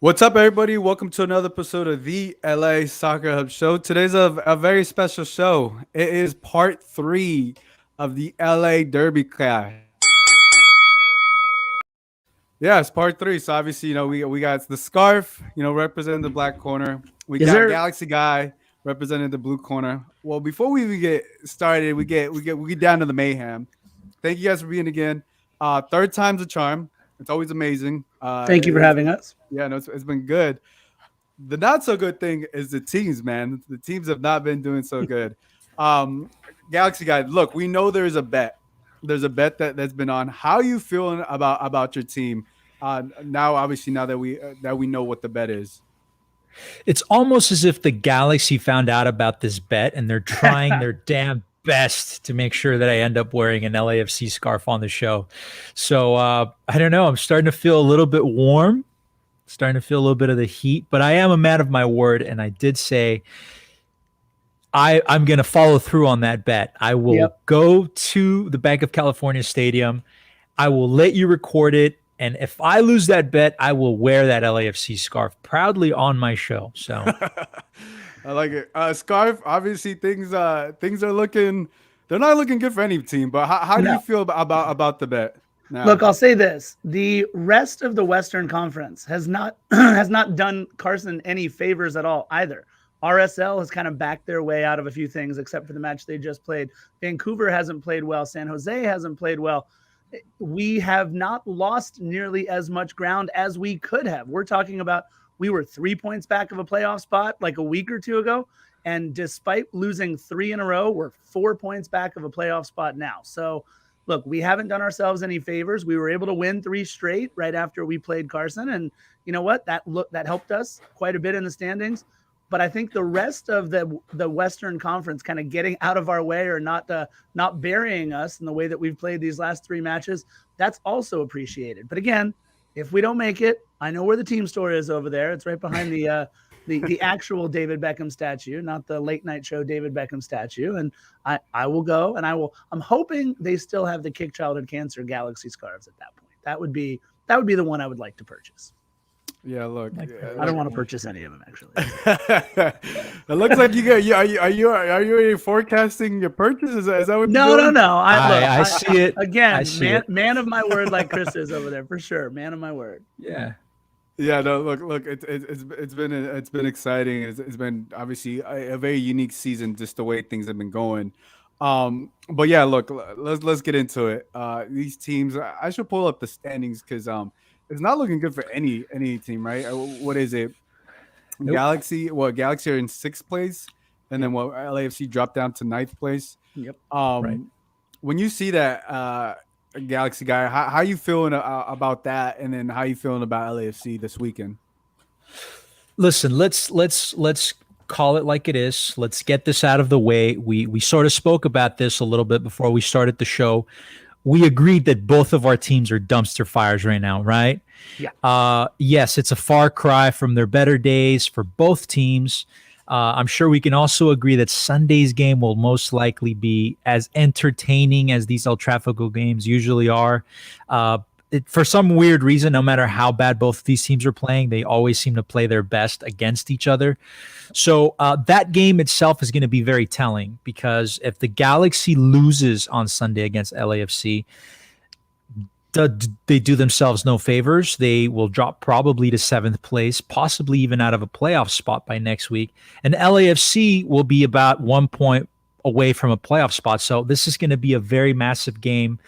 What's up, everybody? Welcome to another episode of the LA Soccer Hub Show. Today's a very special show. It is part three of the LA Derby Clash. Yeah, it's part three. So obviously, we got the scarf, representing the black corner. We Yes, got sir. Galaxy Guy representing the blue corner. Well, before we even get started, we get down to the mayhem. Thank you guys for being again. Third time's a charm. It's always amazing. Thank you for having us. Yeah, no, it's been good. The not so good thing is the teams, man. The teams have not been doing so good. Um, Galaxy guys, look, we know there's a bet. There's a bet that's been on. How are you feeling about your team? Now, obviously, now that we know what the bet is. It's almost as if the Galaxy found out about this bet and they're trying their damn best to make sure that I end up wearing an LAFC scarf on the show. So I don't know. I'm starting to feel a little bit warm, starting to feel a little bit of the heat, but I am a man of my word. And I did say I'm going to follow through on that bet. I will go to the Bank of California Stadium. I will let you record it. And if I lose that bet, I will wear that LAFC scarf proudly on my show. So I like it. Scarf, obviously things are looking, they're not looking good for any team, but how do you feel about the bet? Now, look, I'll say this. The rest of the Western Conference has not has not done Carson any favors at all either. RSL has kind of backed their way out of a few things, except for the match they just played. Vancouver hasn't played well. San Jose hasn't played well. We have not lost nearly as much ground as we could have. We're talking about we were 3 points back of a playoff spot like a week or two ago. And despite losing 3 in a row, we're 4 points back of a playoff spot now. So, look, we haven't done ourselves any favors. We were able to win 3 straight right after we played Carson. And you know what? That helped us quite a bit in the standings. But I think the rest of the Western Conference kind of getting out of our way or not burying us in the way that we've played these last 3 matches, that's also appreciated. But again, if we don't make it, I know where the team store is over there. It's right behind the actual David Beckham statue, not the late night show David Beckham statue. And I will go and I'm hoping they still have the Kick Childhood Cancer Galaxy scarves at that point. That would be the one I would like to purchase. Yeah, look, I don't want to purchase any of them actually. It looks like you got. Are you already forecasting your purchase? Is that what? No. I see it again. Man of my word, like Chris is over there for sure. Man of my word. Yeah. Yeah. No. Look. It's been exciting. It's been obviously a very unique season, just the way things have been going. But yeah, look. Let's get into it. These teams. I should pull up the standings because it's not looking good for any team, right? What is it? Nope. Galaxy are in 6th place, and then LAFC dropped down to 9th place. Yep. Right. When you see that, Galaxy guy, how you feeling about that, and then how you feeling about LAFC this weekend? Listen, let's call it like it is. Let's get this out of the way. We sort of spoke about this a little bit before we started the show. We agreed that both of our teams are dumpster fires right now, right? Yeah. Yes, it's a far cry from their better days for both teams. I'm sure we can also agree that Sunday's game will most likely be as entertaining as these El Tráfico games usually are. For some weird reason, no matter how bad both of these teams are playing, they always seem to play their best against each other. So that game itself is going to be very telling because if the Galaxy loses on Sunday against LAFC, they do themselves no favors. They will drop probably to 7th place, possibly even out of a playoff spot by next week. And LAFC will be about 1 point away from a playoff spot. So this is going to be a very massive game.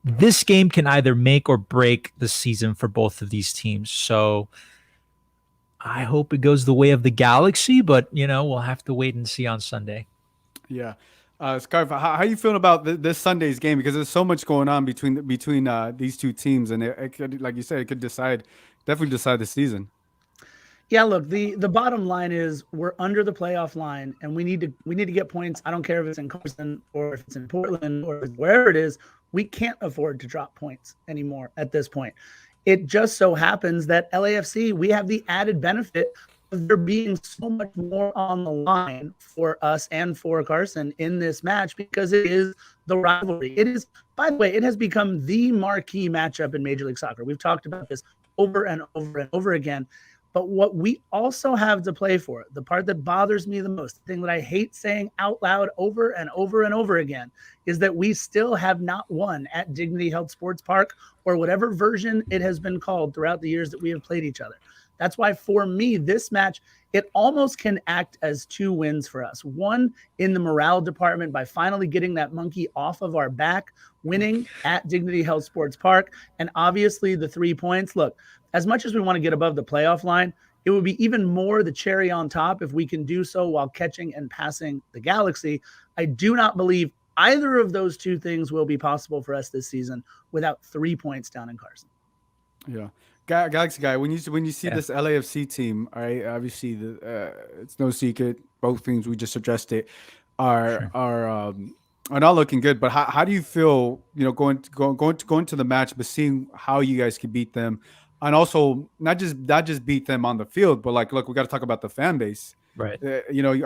This game can either make or break the season for both of these teams. So I hope it goes the way of the Galaxy, but, we'll have to wait and see on Sunday. Yeah. Scarf, how are you feeling about this Sunday's game? Because there's so much going on between these two teams, and it could, like you said, it could definitely decide the season. Yeah, look, the bottom line is we're under the playoff line, and we need to get points. I don't care if it's in Carson or if it's in Portland or wherever it is. We can't afford to drop points anymore at this point. It just so happens that LAFC, we have the added benefit of there being so much more on the line for us and for Carson in this match because it is the rivalry. It is, by the way, it has become the marquee matchup in Major League Soccer. We've talked about this over and over and over again. But what we also have to play for, the part that bothers me the most, the thing that I hate saying out loud over and over and over again, is that we still have not won at Dignity Health Sports Park, or whatever version it has been called throughout the years that we have played each other. That's why for me, this match, it almost can act as 2 wins for us. One in the morale department by finally getting that monkey off of our back, winning at Dignity Health Sports Park, and obviously the 3 points. Look, as much as we want to get above the playoff line, it would be even more the cherry on top if we can do so while catching and passing the Galaxy. I do not believe either of those 2 things will be possible for us this season without 3 points down in Carson. Yeah. Galaxy guy, when you see this LAFC team, all right, obviously it's no secret, both teams we just addressed it are not looking good. But how do you feel, going to the match, but seeing how you guys can beat them, and also not just beat them on the field, but like, look, we got to talk about the fan base, right?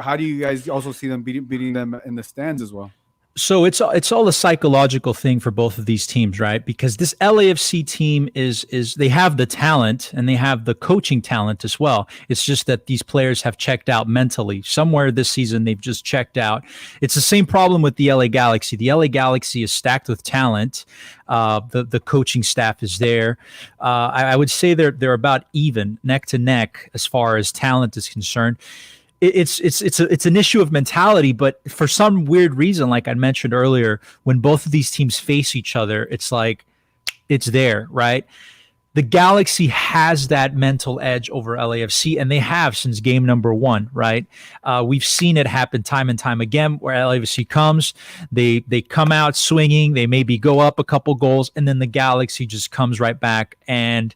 How do you guys also see them beating them in the stands as well? So it's all a psychological thing for both of these teams, right? Because this LAFC team is they have the talent and they have the coaching talent as well. It's just that these players have checked out mentally. Somewhere this season they've just checked out. It's the same problem with the LA Galaxy. The LA Galaxy is stacked with talent. The coaching staff is there. I would say they're about even, neck to neck, as far as talent is concerned. It's an issue of mentality, but for some weird reason, like I mentioned earlier, when both of these teams face each other, it's like it's there, right? The Galaxy has that mental edge over LAFC, and they have since game number 1, right? We've seen it happen time and time again where LAFC comes, they come out swinging, they maybe go up a couple goals, and then the Galaxy just comes right back, and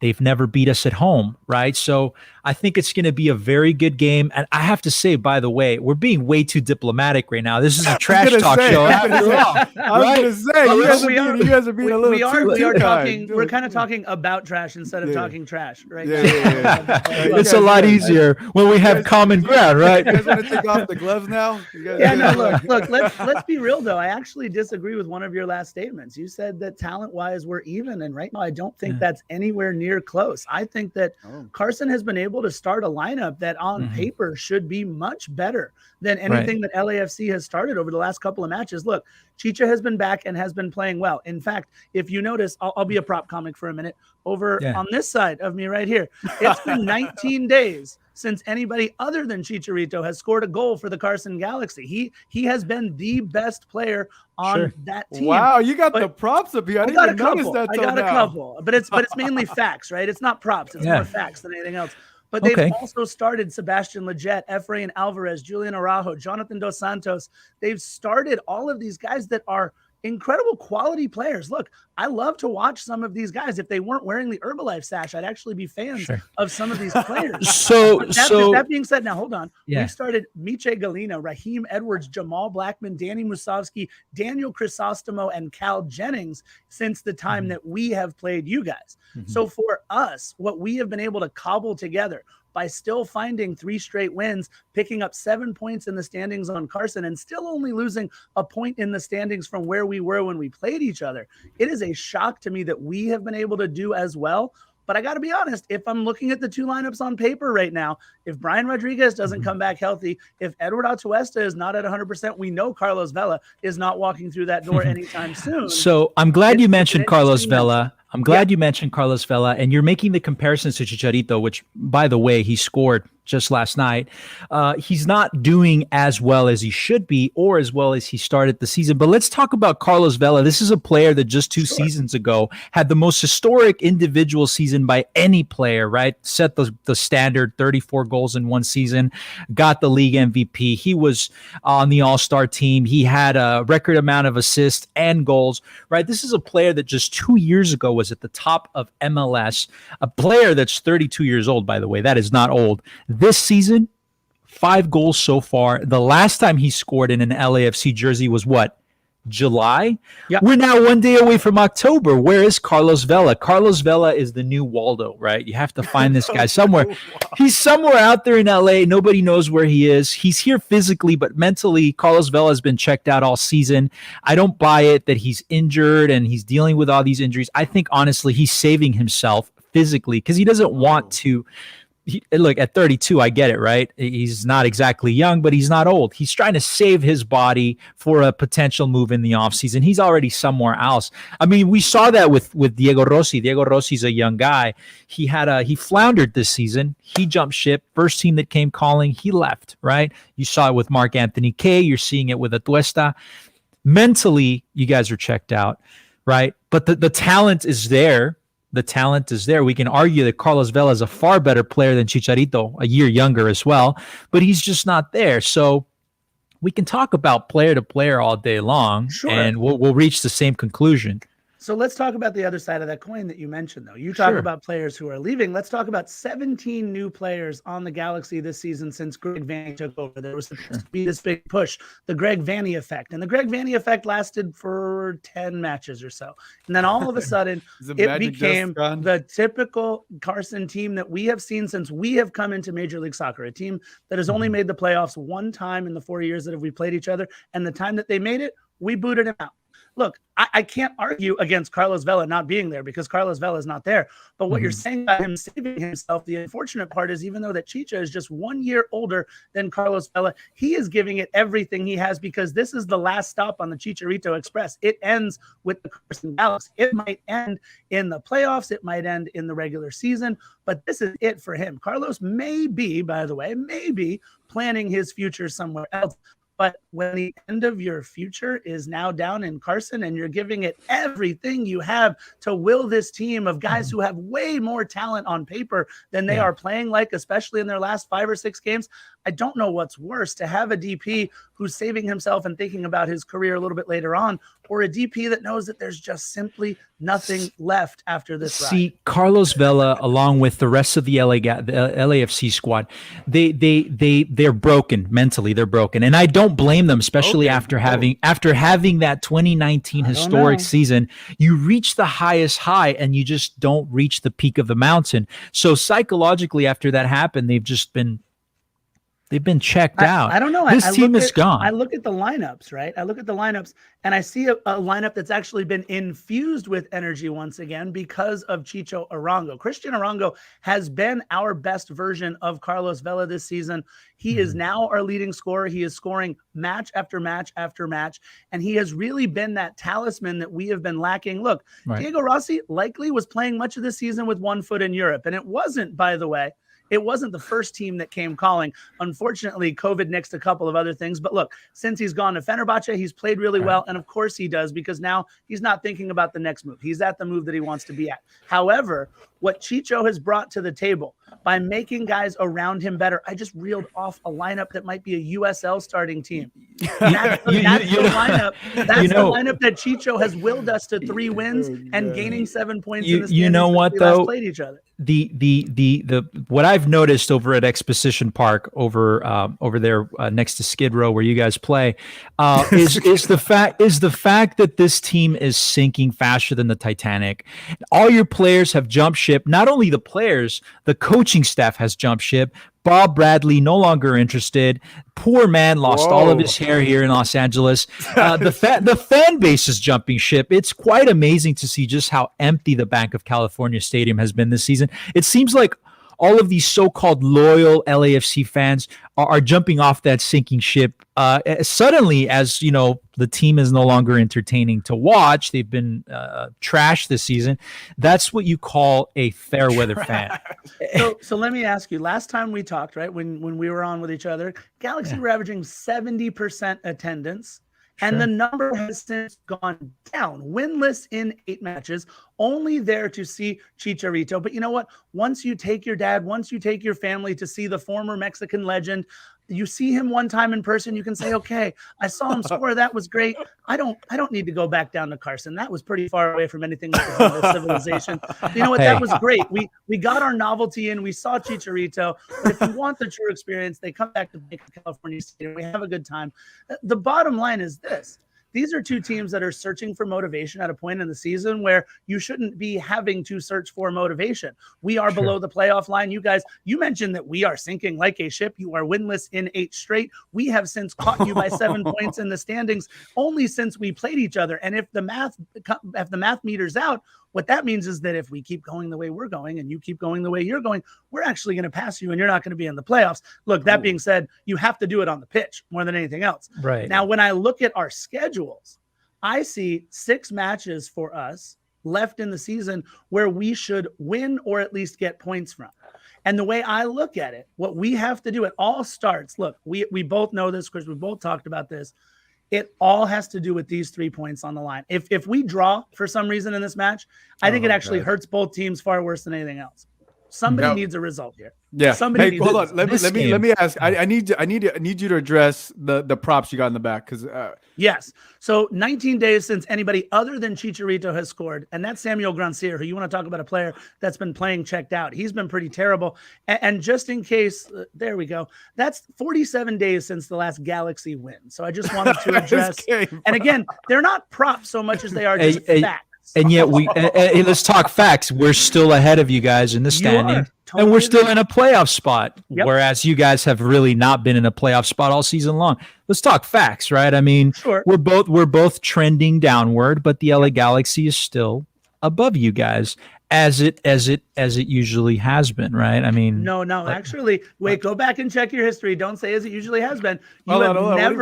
they've never beat us at home, right? So I think it's going to be a very good game. And I have to say, by the way, we're being way too diplomatic right now. This is a trash talk show. I was going to say, you guys are being a little too talking. We're kind of talking about trash instead of talking trash, right? It's a lot easier when we have common ground, right? You guys want to take off the gloves now? Look, let's be real, though. I actually disagree with one of your last statements. You said that talent-wise, we're even. And right now, I don't think that's anywhere near close. I think that Carson has been able to start a lineup that on paper should be much better than anything that LAFC has started over the last couple of matches. Look, Chicha has been back and has been playing well. In fact, if you notice, I'll be a prop comic for a minute. On this side of me right here, it's been 19 days since anybody other than Chicharito has scored a goal for the Carson Galaxy. He has been the best player on that team. Wow, you got the props up here. I got a couple, but it's mainly facts, right? It's not props. It's more facts than anything else. But they've also started Sebastian Lletget, Efrain Alvarez, Julian Araujo, Jonathan Dos Santos. They've started all of these guys that are incredible quality players. Look, I love to watch some of these guys. If they weren't wearing the Herbalife sash, I'd actually be fans of some of these players. That being said, now hold on. We've started Miche Galina, Raheem Edwards, Jamal Blackman, Danny Musovsky, Daniel Crisostomo, and Cal Jennings since the time that we have played you guys. So for us, what we have been able to cobble together by still finding 3 straight wins, picking up 7 points in the standings on Carson, and still only losing a point in the standings from where we were when we played each other. It is a shock to me that we have been able to do as well. But I got to be honest, if I'm looking at the 2 lineups on paper right now, if Brian Rodriguez doesn't come back healthy, if Edward Atuesta is not at 100%, we know Carlos Vela is not walking through that door anytime soon. So I'm glad you mentioned Carlos Vela. You mentioned Carlos Vela, and you're making the comparisons to Chicharito, which, by the way, he scored just last night. He's not doing as well as he should be or as well as he started the season. But let's talk about Carlos Vela. This is a player that just 2 seasons ago had the most historic individual season by any player, right? Set the standard, 34 goals in 1 season, got the league MVP. He was on the All-Star team. He had a record amount of assists and goals, right? This is a player that just 2 years ago was at the top of MLS, a player that's 32 years old, by the way. That is not old. This season, 5 goals so far. The last time he scored in an LAFC jersey was what? July? Yep. We're now 1 day away from October. Where is Carlos Vela? Carlos Vela is the new Waldo, right? You have to find this guy somewhere. He's somewhere out there in LA. Nobody knows where he is. He's here physically, but mentally, Carlos Vela has been checked out all season. I don't buy it that he's injured and he's dealing with all these injuries. I think, honestly, he's saving himself physically because he doesn't want to. Look, at 32, I get it, right? He's not exactly young, but he's not old. He's trying to save his body for a potential move in the offseason. He's already somewhere else. I mean, we saw that with Diego Rossi. Diego Rossi's a young guy. He floundered this season. He jumped ship. First team that came calling, he left, right? You saw it with Mark Anthony Kaye. You're seeing it with Atuesta. Mentally, you guys are checked out, right? But the talent is there. The talent is there. We can argue that Carlos Vela is a far better player than Chicharito, a year younger as well, but he's just not there. So we can talk about player to player all day long, and we'll reach the same conclusion. So let's talk about the other side of that coin that you mentioned, though. You talk about players who are leaving. Let's talk about 17 new players on the Galaxy this season since Greg Vanney took over. There was supposed to be this big push, the Greg Vanney effect. And the Greg Vanney effect lasted for 10 matches or so. And then all of a sudden, it became the typical Carson team that we have seen since we have come into Major League Soccer, a team that has only made the playoffs one time in the 4 years that we played each other. And the time that they made it, we booted him out. Look, I can't argue against Carlos Vela not being there because Carlos Vela is not there. But what you're saying about him saving himself, the unfortunate part is even though that Chicha is just 1 year older than Carlos Vela, he is giving it everything he has because this is the last stop on the Chicharito Express. It ends with the Carson Galaxy. It might end in the playoffs. It might end in the regular season. But this is it for him. Carlos may be, by the way, planning his future somewhere else. But when the end of your future is now down in Carson and you're giving it everything you have to will this team of guys who have way more talent on paper than they are playing like, especially in their last 5 or 6 games, I don't know what's worse, to have a DP who's saving himself and thinking about his career a little bit later on, or a DP that knows that there's just simply nothing left after this ride. See, Carlos Vela, along with the rest of the LAFC squad, they're broken mentally. They're broken, and I don't blame them, especially after having that 2019 historic season. You reach the highest high, and you just don't reach the peak of the mountain. So psychologically, after that happened, they've been checked out. I don't know. This team is gone. I look at the lineups, right? I look at the lineups and I see a lineup that's actually been infused with energy once again because of Chicho Arango. Christian Arango has been our best version of Carlos Vela this season. He is now our leading scorer. He is scoring match after match after match. And he has really been that talisman that we have been lacking. Look, Diego Rossi likely was playing much of the season with one foot in Europe. And it wasn't, by the way, it wasn't the first team that came calling. Unfortunately, COVID nixed a couple of other things. But look, since he's gone to Fenerbahce, he's played really well. And of course he does, because now he's not thinking about the next move. He's at the move that he wants to be at. However, what Chicho has brought to the table by making guys around him better, I just reeled off a lineup that might be a USL starting team. That's the lineup. That's the lineup that Chicho has willed us to 3 wins and gaining 7 points in the standings. You know what, though? Played each other. The what I've noticed over at Exposition Park over there next to Skid Row where you guys play is the fact that this team is sinking faster than the Titanic. All your players have jumped ship. Not only the players, the coaching staff has jumped ship. Bob Bradley no longer interested. Poor man lost all of his hair here in Los Angeles. The fan base is jumping ship. It's quite amazing to see just how empty the Bank of California Stadium has been this season. It seems like all of these so-called loyal LAFC fans are jumping off that sinking ship suddenly, as you know, the team is no longer entertaining to watch. They've been trashed this season. That's what you call a fair weather fan. So let me ask you, last time we talked, right, when we were on with each other, Galaxy were averaging 70% attendance. And the number has since gone down. Winless in 8 matches, only there to see Chicharito. But you know what? Once you take your dad, once you take your family to see the former Mexican legend, you see him one time in person, you can say, okay, I saw him score. That was great. I don't need to go back down to Carson. That was pretty far away from anything like civilization. You know what? That was great. We got our novelty in. We saw Chicharito. But if you want the true experience, they come back to California State and we have a good time. The bottom line is this. These are 2 teams that are searching for motivation at a point in the season where you shouldn't be having to search for motivation. We are below the playoff line. You guys, you mentioned that we are sinking like a ship. You are winless in 8 straight. We have since caught you by 7 points in the standings only since we played each other. And if the math meters out, What that means is that if we keep going the way we're going and you keep going the way you're going, we're actually going to pass you and you're not going to be in the playoffs. Look, that being said, you have to do it on the pitch more than anything else. Right. Now, when I look at our schedules, I see 6 matches for us left in the season where we should win or at least get points from. And the way I look at it, what we have to do, it all starts. Look, we both know this, Chris. We both talked about this. It all has to do with these 3 points on the line. If we draw for some reason in this match, I think it actually hurts both teams far worse than anything else. Somebody needs a result here. Yeah. Somebody needs hold on. Let me ask. I need you to address the props you got in the back because yes. So 19 days since anybody other than Chicharito has scored, and that's Samuel Grandsir, who you want to talk about a player that's been playing checked out. He's been pretty terrible. And just in case, there we go. That's 47 days since the last Galaxy win. So I just wanted to address. And again, they're not props so much as they are just facts. And yet let's talk facts. We're still ahead of you guys in the standing, and we're still in a playoff spot, whereas you guys have really not been in a playoff spot all season long. Let's talk facts, right? I mean, we're both trending downward, but the LA Galaxy is still above you guys, as it usually has been, right? I mean, no, actually, wait, go back and check your history. Don't say as it usually has been. I'm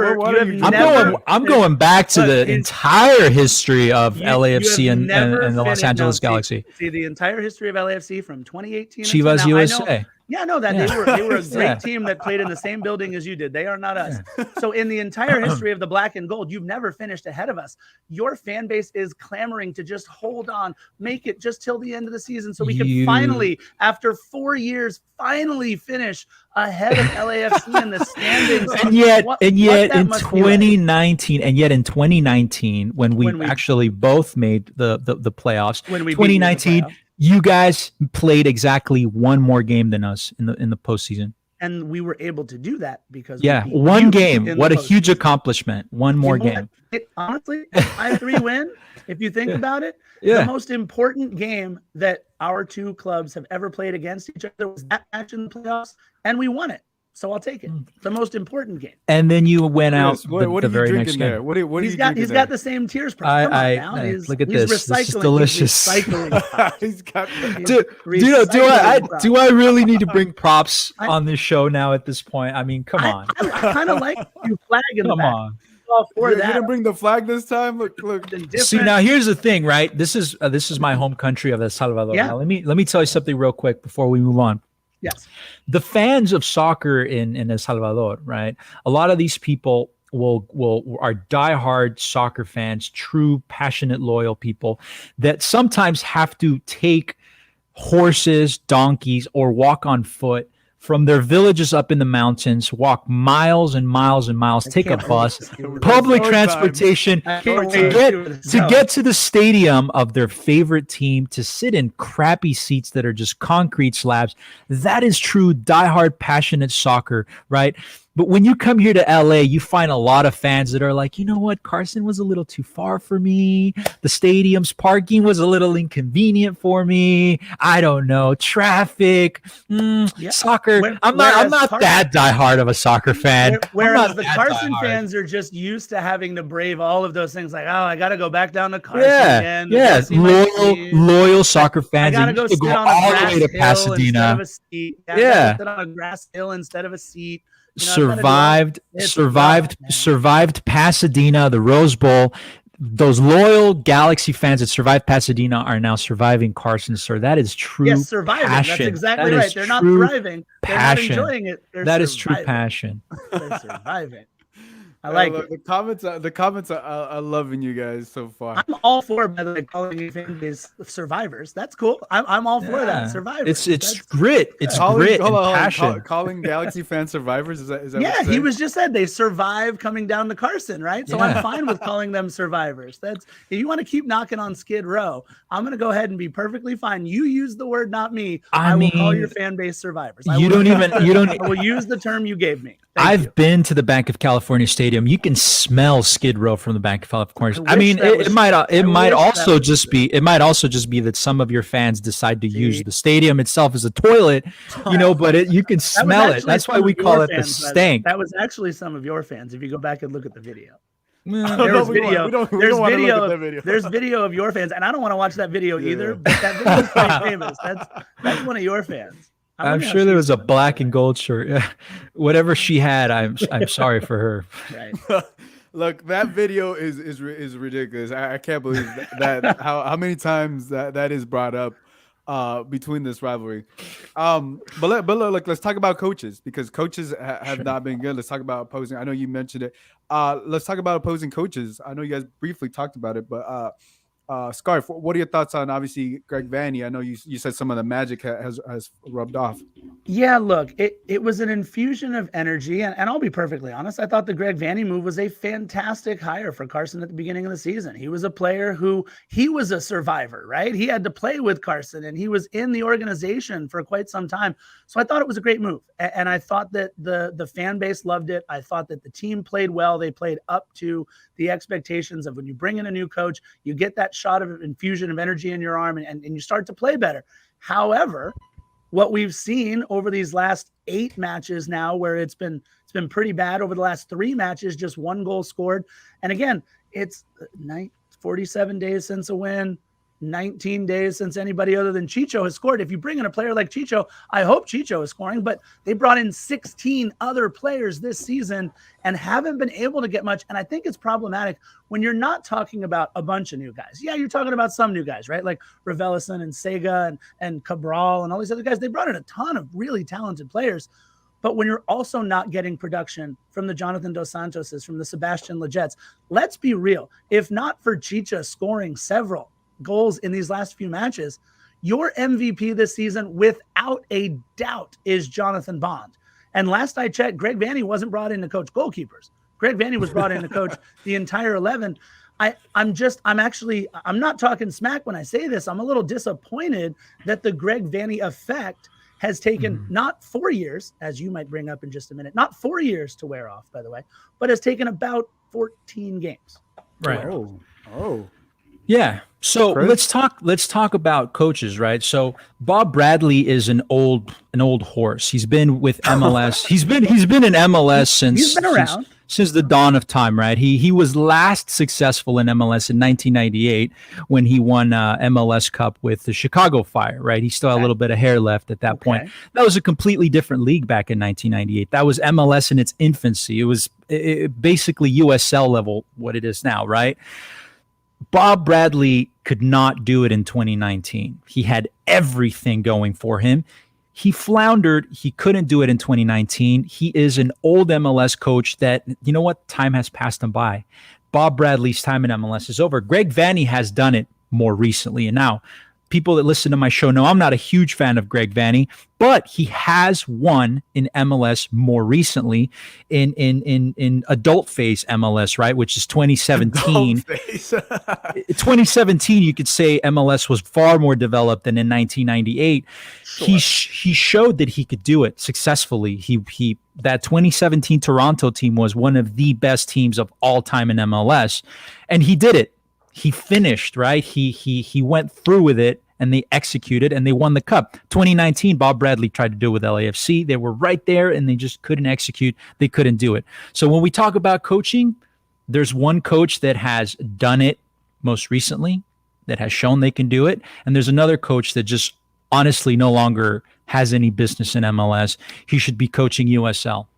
going back to the entire history of LAFC and the Los Angeles Galaxy. See the entire history of LAFC from 2018. Chivas USA. Yeah, no, that they were a great team that played in the same building as you did. They are not us. So in the entire history of the black and gold, you've never finished ahead of us. Your fan base is clamoring to just hold on, make it just till the end of the season so we can finally, after 4 years, finally finish ahead of LAFC in the standings. And yet in 2019, when we actually both made the playoffs, when we 2019, you guys played exactly one more game than us in the postseason. And we were able to do that because one game. What a huge accomplishment. One more game. Honestly, 5-3 win, if you think about it, the most important game that our 2 clubs have ever played against each other was that match in the playoffs, and we won it. So I'll take it. The most important game. And then you went out what the are very you next drinking there? game. He's got the same tears. Look at this. This is delicious. He's got. Do I really need to bring props on this show now at this point? I mean, come on. I kind of like you flag in the back. Come on. You didn't bring the flag this time. Look. See, now here's the thing, right? This is my home country of El Salvador. Yeah. Now, let me tell you something real quick before we move on. Yes. The fans of soccer in El Salvador, right? A lot of these people are diehard soccer fans, true, passionate, loyal people that sometimes have to take horses, donkeys, or walk on foot from their villages up in the mountains, walk miles and miles and miles, take a bus, public transportation to get to the stadium of their favorite team, to sit in crappy seats that are just concrete slabs. That is true diehard passionate soccer, right? But when you come here to LA, you find a lot of fans that are like, you know what? Carson was a little too far for me. The stadium's parking was a little inconvenient for me. I don't know. Traffic, soccer. I'm not that diehard of a soccer fan. Whereas the Carson fans are just used to having to brave all of those things. Like, oh, I got to go back down to Carson again. Yeah, loyal soccer fans. I got to go sit on a grass hill instead of a seat. Yeah. Sit on a grass hill instead of a seat. Survived Pasadena, the Rose Bowl. Those loyal Galaxy fans that survived Pasadena are now surviving Carson, sir. That is true surviving. passion. That's exactly right. They're not thriving. They're not enjoying it. That is true passion. They're surviving. I like it. The comments are loving you guys so far. I'm all for, by the way, calling you fan base survivors. That's cool. I'm all for that. Survivors. It's grit. It's grit and passion. Calling Galaxy fans survivors. Is that yeah, he was just said they survive coming down to Carson, right? So I'm fine with calling them survivors. That's if you want to keep knocking on Skid Row, I'm gonna go ahead and be perfectly fine. You use the word, not me. I will call your fan base survivors. I will use the term you gave me. I've been to the Bank of California Stadium. You can smell Skid Row from the Bank of California. I mean, it might also just be that some of your fans decide to use the stadium itself as a toilet, but you can smell it. That's why we call it the stank. That was actually some of your fans. If you go back and look at the video. There's video. We don't There's want to look video. at that video. There's video of your fans, and I don't want to watch that video Yeah. either. But that video is pretty famous. That's one of your fans. I'm sure there was a black and gold shirt. Whatever she had, I'm sorry for her. Right. Look, that video is ridiculous. I can't believe that how many times that is brought up between this rivalry. But look, let's talk about coaches, because coaches have not been good. Let's talk about opposing. I know you mentioned it. Let's talk about opposing coaches. I know you guys briefly talked about it, but Scarf, what are your thoughts on, obviously, Greg Vanney? I know you said some of the magic has rubbed off. Yeah, look, it was an infusion of energy, and I'll be perfectly honest, I thought the Greg Vanney move was a fantastic hire for Carson at the beginning of the season. He was a player he was a survivor, right? He had to play with Carson, and he was in the organization for quite some time. So I thought it was a great move, and I thought that the fan base loved it. I thought that the team played well. They played up to the expectations of when you bring in a new coach, you get that shot of infusion of energy in your arm, and you start to play better. However, what we've seen over these last 8 matches now, where it's been pretty bad over the last 3 matches, just 1 goal scored. And again, it's 47 days since a win, 19 days since anybody other than Chicho has scored. If you bring in a player like Chicho, I hope Chicho is scoring, but they brought in 16 other players this season and haven't been able to get much. And I think it's problematic when you're not talking about a bunch of new guys. Yeah, you're talking about some new guys, right? Like Raveloson and Sega and Cabral and all these other guys. They brought in a ton of really talented players. But when you're also not getting production from the Jonathan Dos Santoses, from the Sebastian Legettes, let's be real. If not for Chicha scoring several goals in these last few matches, your MVP this season, without a doubt, is Jonathan Bond. And last I checked, Greg Vanney wasn't brought in to coach goalkeepers. Greg Vanney was brought in to coach the entire 11. I'm not talking smack when I say this. I'm a little disappointed that the Greg Vanney effect has taken not 4 years, as you might bring up in just a minute, not 4 years to wear off, by the way, but has taken about 14 games. Right. Oh. Yeah. So Chris? let's talk about coaches, right? So Bob Bradley is an old horse. He's been with MLS. he's been in MLS since the dawn of time, right? He was last successful in MLS in 1998 when he won MLS Cup with the Chicago Fire, right? He still had a little bit of hair left at that point. That was a completely different league back in 1998. That was MLS in its infancy. It was basically USL level, what it is now, right? Bob Bradley could not do it in 2019. He had everything going for him. He floundered. He couldn't do it in 2019. He is an old MLS coach that, you know what, time has passed him by. Bob Bradley's time in MLS is over. Greg Vanney has done it more recently. And now, people that listen to my show know I'm not a huge fan of Greg Vanney, but he has won in MLS more recently in adult phase MLS, right? Which is 2017. 2017, you could say MLS was far more developed than in 1998. Sure. He showed that he could do it successfully. That 2017 Toronto team was one of the best teams of all time in MLS, and he did it. He finished, right? He went through with it, and they executed, and they won the cup. 2019, Bob Bradley tried to do it with LAFC. They were right there, and they just couldn't execute. They couldn't do it. So when we talk about coaching, there's one coach that has done it most recently, that has shown they can do it, and there's another coach that just honestly no longer has any business in MLS. He should be coaching USL.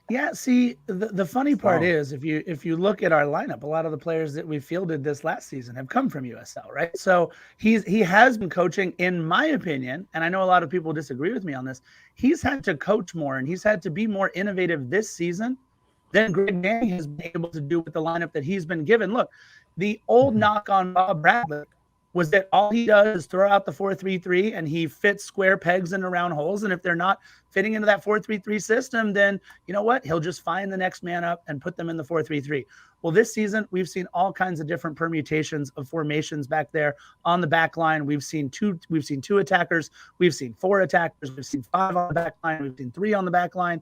Yeah, see, the funny part is if you look at our lineup, a lot of the players that we fielded this last season have come from USL, right? So he has been coaching, in my opinion, and I know a lot of people disagree with me on this. He's had to coach more, and he's had to be more innovative this season than Greg Vanney has been able to do with the lineup that he's been given. Look, the old knock on Bob Bradley was that all he does is throw out the 4-3-3 and he fits square pegs into round holes. And if they're not fitting into that 4-3-3 system, then you know what? He'll just find the next man up and put them in the 4-3-3. Well, this season, we've seen all kinds of different permutations of formations back there on the back line. We've seen two attackers. We've seen 4 attackers. We've seen 5 on the back line. We've seen 3 on the back line.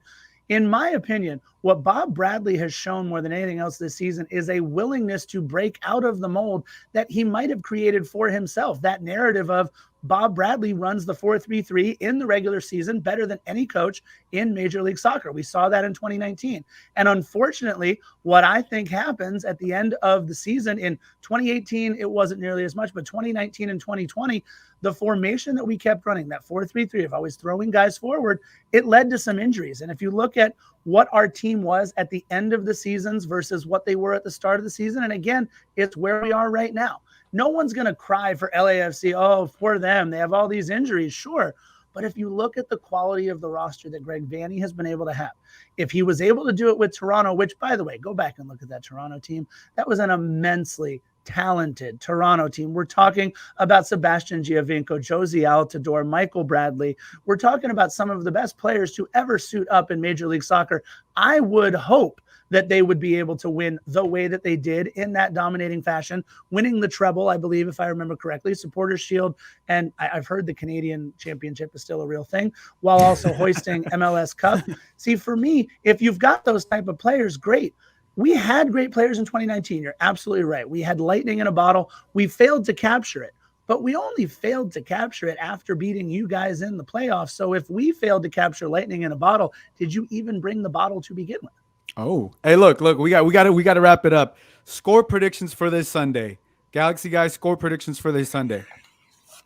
In my opinion, what Bob Bradley has shown more than anything else this season is a willingness to break out of the mold that he might have created for himself. That narrative of, Bob Bradley runs the 4-3-3 in the regular season better than any coach in Major League Soccer. We saw that in 2019. And unfortunately, what I think happens at the end of the season in 2018, it wasn't nearly as much, but 2019 and 2020, the formation that we kept running, that 4-3-3 of always throwing guys forward, it led to some injuries. And if you look at what our team was at the end of the seasons versus what they were at the start of the season, and again, it's where we are right now. No one's going to cry for LAFC. Oh, for them, they have all these injuries. Sure. But if you look at the quality of the roster that Greg Vanney has been able to have, if he was able to do it with Toronto, which, by the way, go back and look at that Toronto team. That was an immensely talented Toronto team. We're talking about Sebastian Giovinco, Josie Altidore, Michael Bradley. We're talking about some of the best players to ever suit up in Major League Soccer. I would hope that they would be able to win the way that they did in that dominating fashion, winning the treble, I believe, if I remember correctly, Supporters Shield, and I've heard the Canadian Championship is still a real thing, while also hoisting MLS Cup. See, for me, if you've got those type of players, great. We had great players in 2019. You're absolutely right. We had lightning in a bottle. We failed to capture it, but we only failed to capture it after beating you guys in the playoffs. So if we failed to capture lightning in a bottle, did you even bring the bottle to begin with? Oh, hey, look, we got to wrap it up. Score predictions for this Sunday. Galaxy guys, score predictions for this Sunday.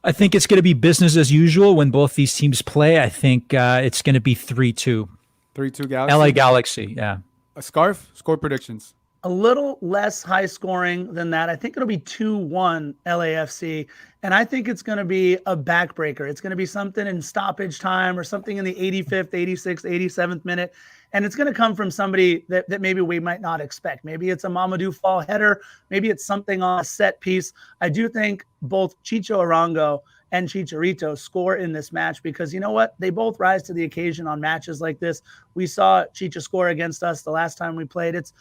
I think it's going to be business as usual when both these teams play. I think it's going to be 3-2. 3-2 Galaxy. LA Galaxy, yeah. A Scarf, score predictions. A little less high scoring than that. I think it'll be 2-1 LAFC. And I think it's going to be a backbreaker. It's going to be something in stoppage time or something in the 85th, 86th, 87th minute. And it's going to come from somebody that maybe we might not expect. Maybe it's a Mamadou Fall header. Maybe it's something on a set piece. I do think both Chicho Arango and Chicharito score in this match because you know what? They both rise to the occasion on matches like this. We saw Chicho score against us the last time we played. It's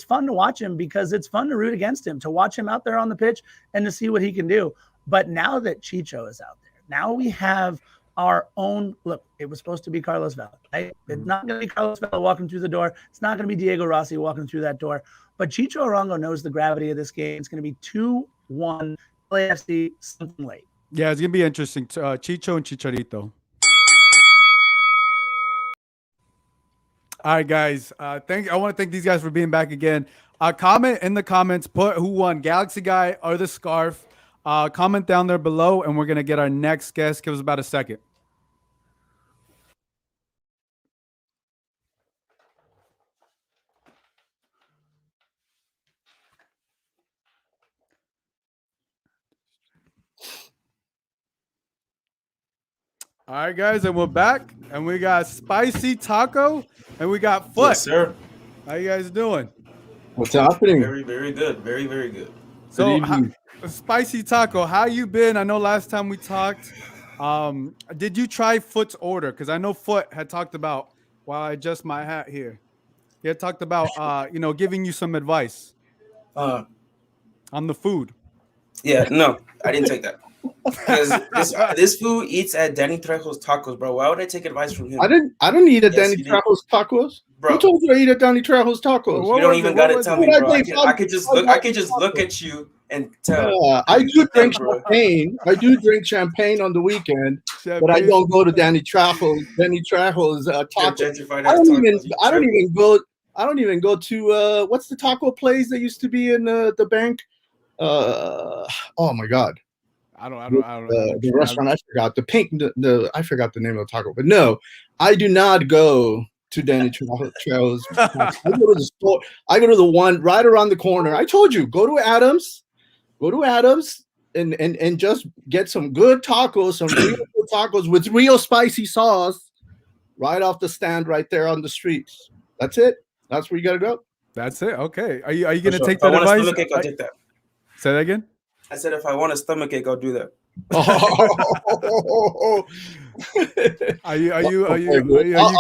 fun to watch him because it's fun to root against him, to watch him out there on the pitch and to see what he can do. But now that Chicho is out there, now we have our own look. It was supposed to be Carlos Vela, right? It's not going to be Carlos Vela walking through the door. It's not going to be Diego Rossi walking through that door. But Chicho Arango knows the gravity of this game. It's going to be 2-1 LAFC, something late. Yeah, it's going to be interesting. Chicho and Chicharito. All right, guys. I want to thank these guys for being back again. Comment in the comments. Put who won, Galaxy Guy or the Scarf. Comment down there below, and we're going to get our next guest. Give us about a second. All right, guys, and we're back, and we got Spicy Taco, and we got Foot. Yes, sir. How you guys doing? What's happening? Very, very good. Very, very good. So, Spicy Taco, how you been? I know last time we talked, did you try Foot's order? Because I know Foot had talked about, while I adjust my hat here, he had talked about, giving you some advice on the food. Yeah, no, I didn't take that. Because this food eats at Danny Trejo's Tacos, bro. Why would I take advice from him? I don't eat at Danny Trejo's Tacos. Bro. Who told you I eat at Danny Trejo's Tacos? You don't even gotta tell me, bro. I could just look at you and tell. I do drink champagne. I do drink champagne on the weekend, but I don't go to Danny Trejo's tacos. I don't even go to what's the taco place that used to be in the bank? Oh my God. I don't know. The restaurant, I forgot I forgot the name of the taco, but no, I do not go to Danny Trejo's. I go to the store. I go to the one right around the corner. I told you, go to Adams, and just get some good tacos, some real good tacos with real spicy sauce, right off the stand, right there on the streets. That's it. That's where you gotta go. That's it. Okay. Are you gonna take that advice? I'll take that. Say that again. I said if I want a stomachache, I'll do that. Are you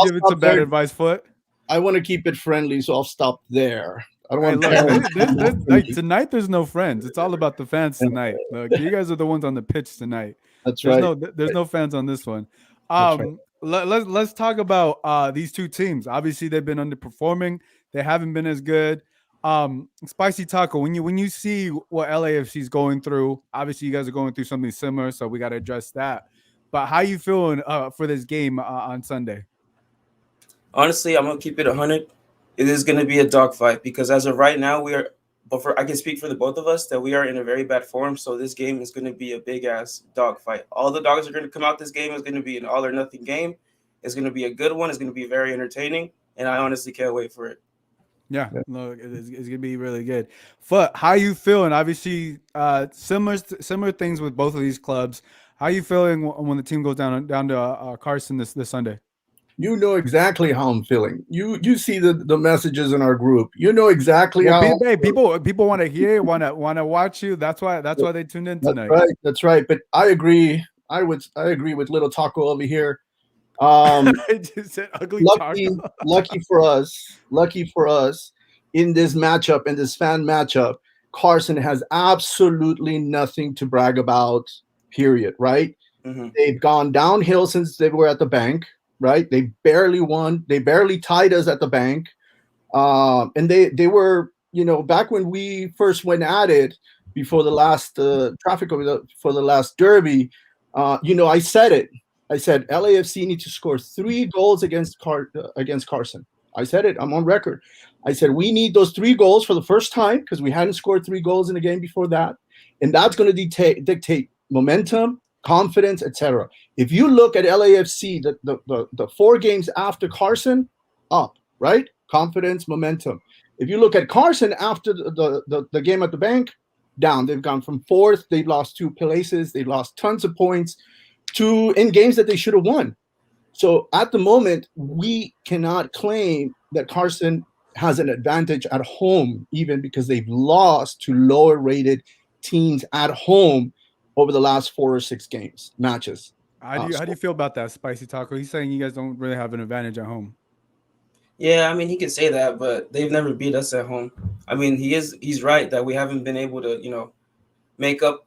giving some bad advice, Foot? I want to keep it friendly, so I'll stop there. I don't want tonight. There's no friends. It's all about the fans tonight. Look, you guys are the ones on the pitch tonight. That's right. There's no fans on this one. Right. Let's talk about these two teams. Obviously, they've been underperforming. They haven't been as good. Spicy Taco, when you see what LAFC is going through, obviously you guys are going through something similar, so we got to address that. But how you feeling for this game on Sunday? Honestly, I'm gonna keep it 100. It is gonna be a dogfight because as of right now, I can speak for the both of us that we are in a very bad form. So this game is gonna be a big ass dogfight. All the dogs are gonna come out. This game is gonna be an all or nothing game. It's gonna be a good one. It's gonna be very entertaining, and I honestly can't wait for it. Yeah, look, it's gonna be really good. But how you feeling? Obviously, similar things with both of these clubs. How you feeling when the team goes down to Carson this Sunday? You know exactly how I'm feeling. You see the messages in our group. You know exactly how people want to hear, want to watch you. That's why they tuned in tonight. That's right. But I agree. I agree with Little Taco over here. Just said ugly lucky for us in this matchup, in this fan matchup, Carson has absolutely nothing to brag about, period, right? Mm-hmm. They've gone downhill since they were at the bank, right? They barely won. They barely tied us at the bank. And they were, back when we first went at it before the last for the last derby, I said it. I said LAFC need to score 3 goals against Carson. I said it. I'm on record. I said we need those 3 goals for the first time because we hadn't scored 3 goals in a game before that, and that's going to dictate momentum, confidence, etc. If you look at LAFC, the 4 games after Carson, up, right? Confidence, momentum. If you look at Carson after the game at the bank, down. They've gone from 4th. They've lost 2 places. They lost tons of points in games that they should have won. So at the moment, we cannot claim that Carson has an advantage at home, even because they've lost to lower rated teams at home over the last 4 or 6 matches. How do you feel about that, Spicy Taco? He's saying you guys don't really have an advantage at home. Yeah, I mean, he can say that, but they've never beat us at home. I mean, he's right that we haven't been able to, make up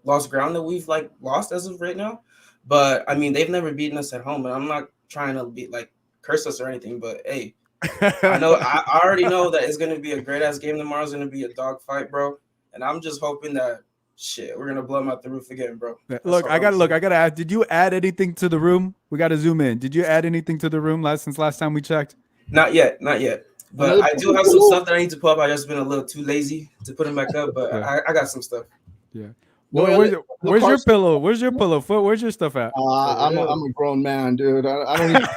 lost ground that we've lost as of right now. But I mean, they've never beaten us at home, and I'm not trying to curse us or anything, but hey, I already know that it's gonna be a great ass game tomorrow. It's gonna be a dog fight, bro. And I'm just hoping that we're gonna blow them out the roof again, bro. I gotta ask, did you add anything to the room? We gotta zoom in. Did you add anything to the room since last time we checked? Not yet. But I do have some stuff that I need to put up. I just been a little too lazy to put them back up, but I got some stuff. Yeah. Where's your pillow? Where's your pillow? Where's your stuff at? I'm a grown man, dude. I don't need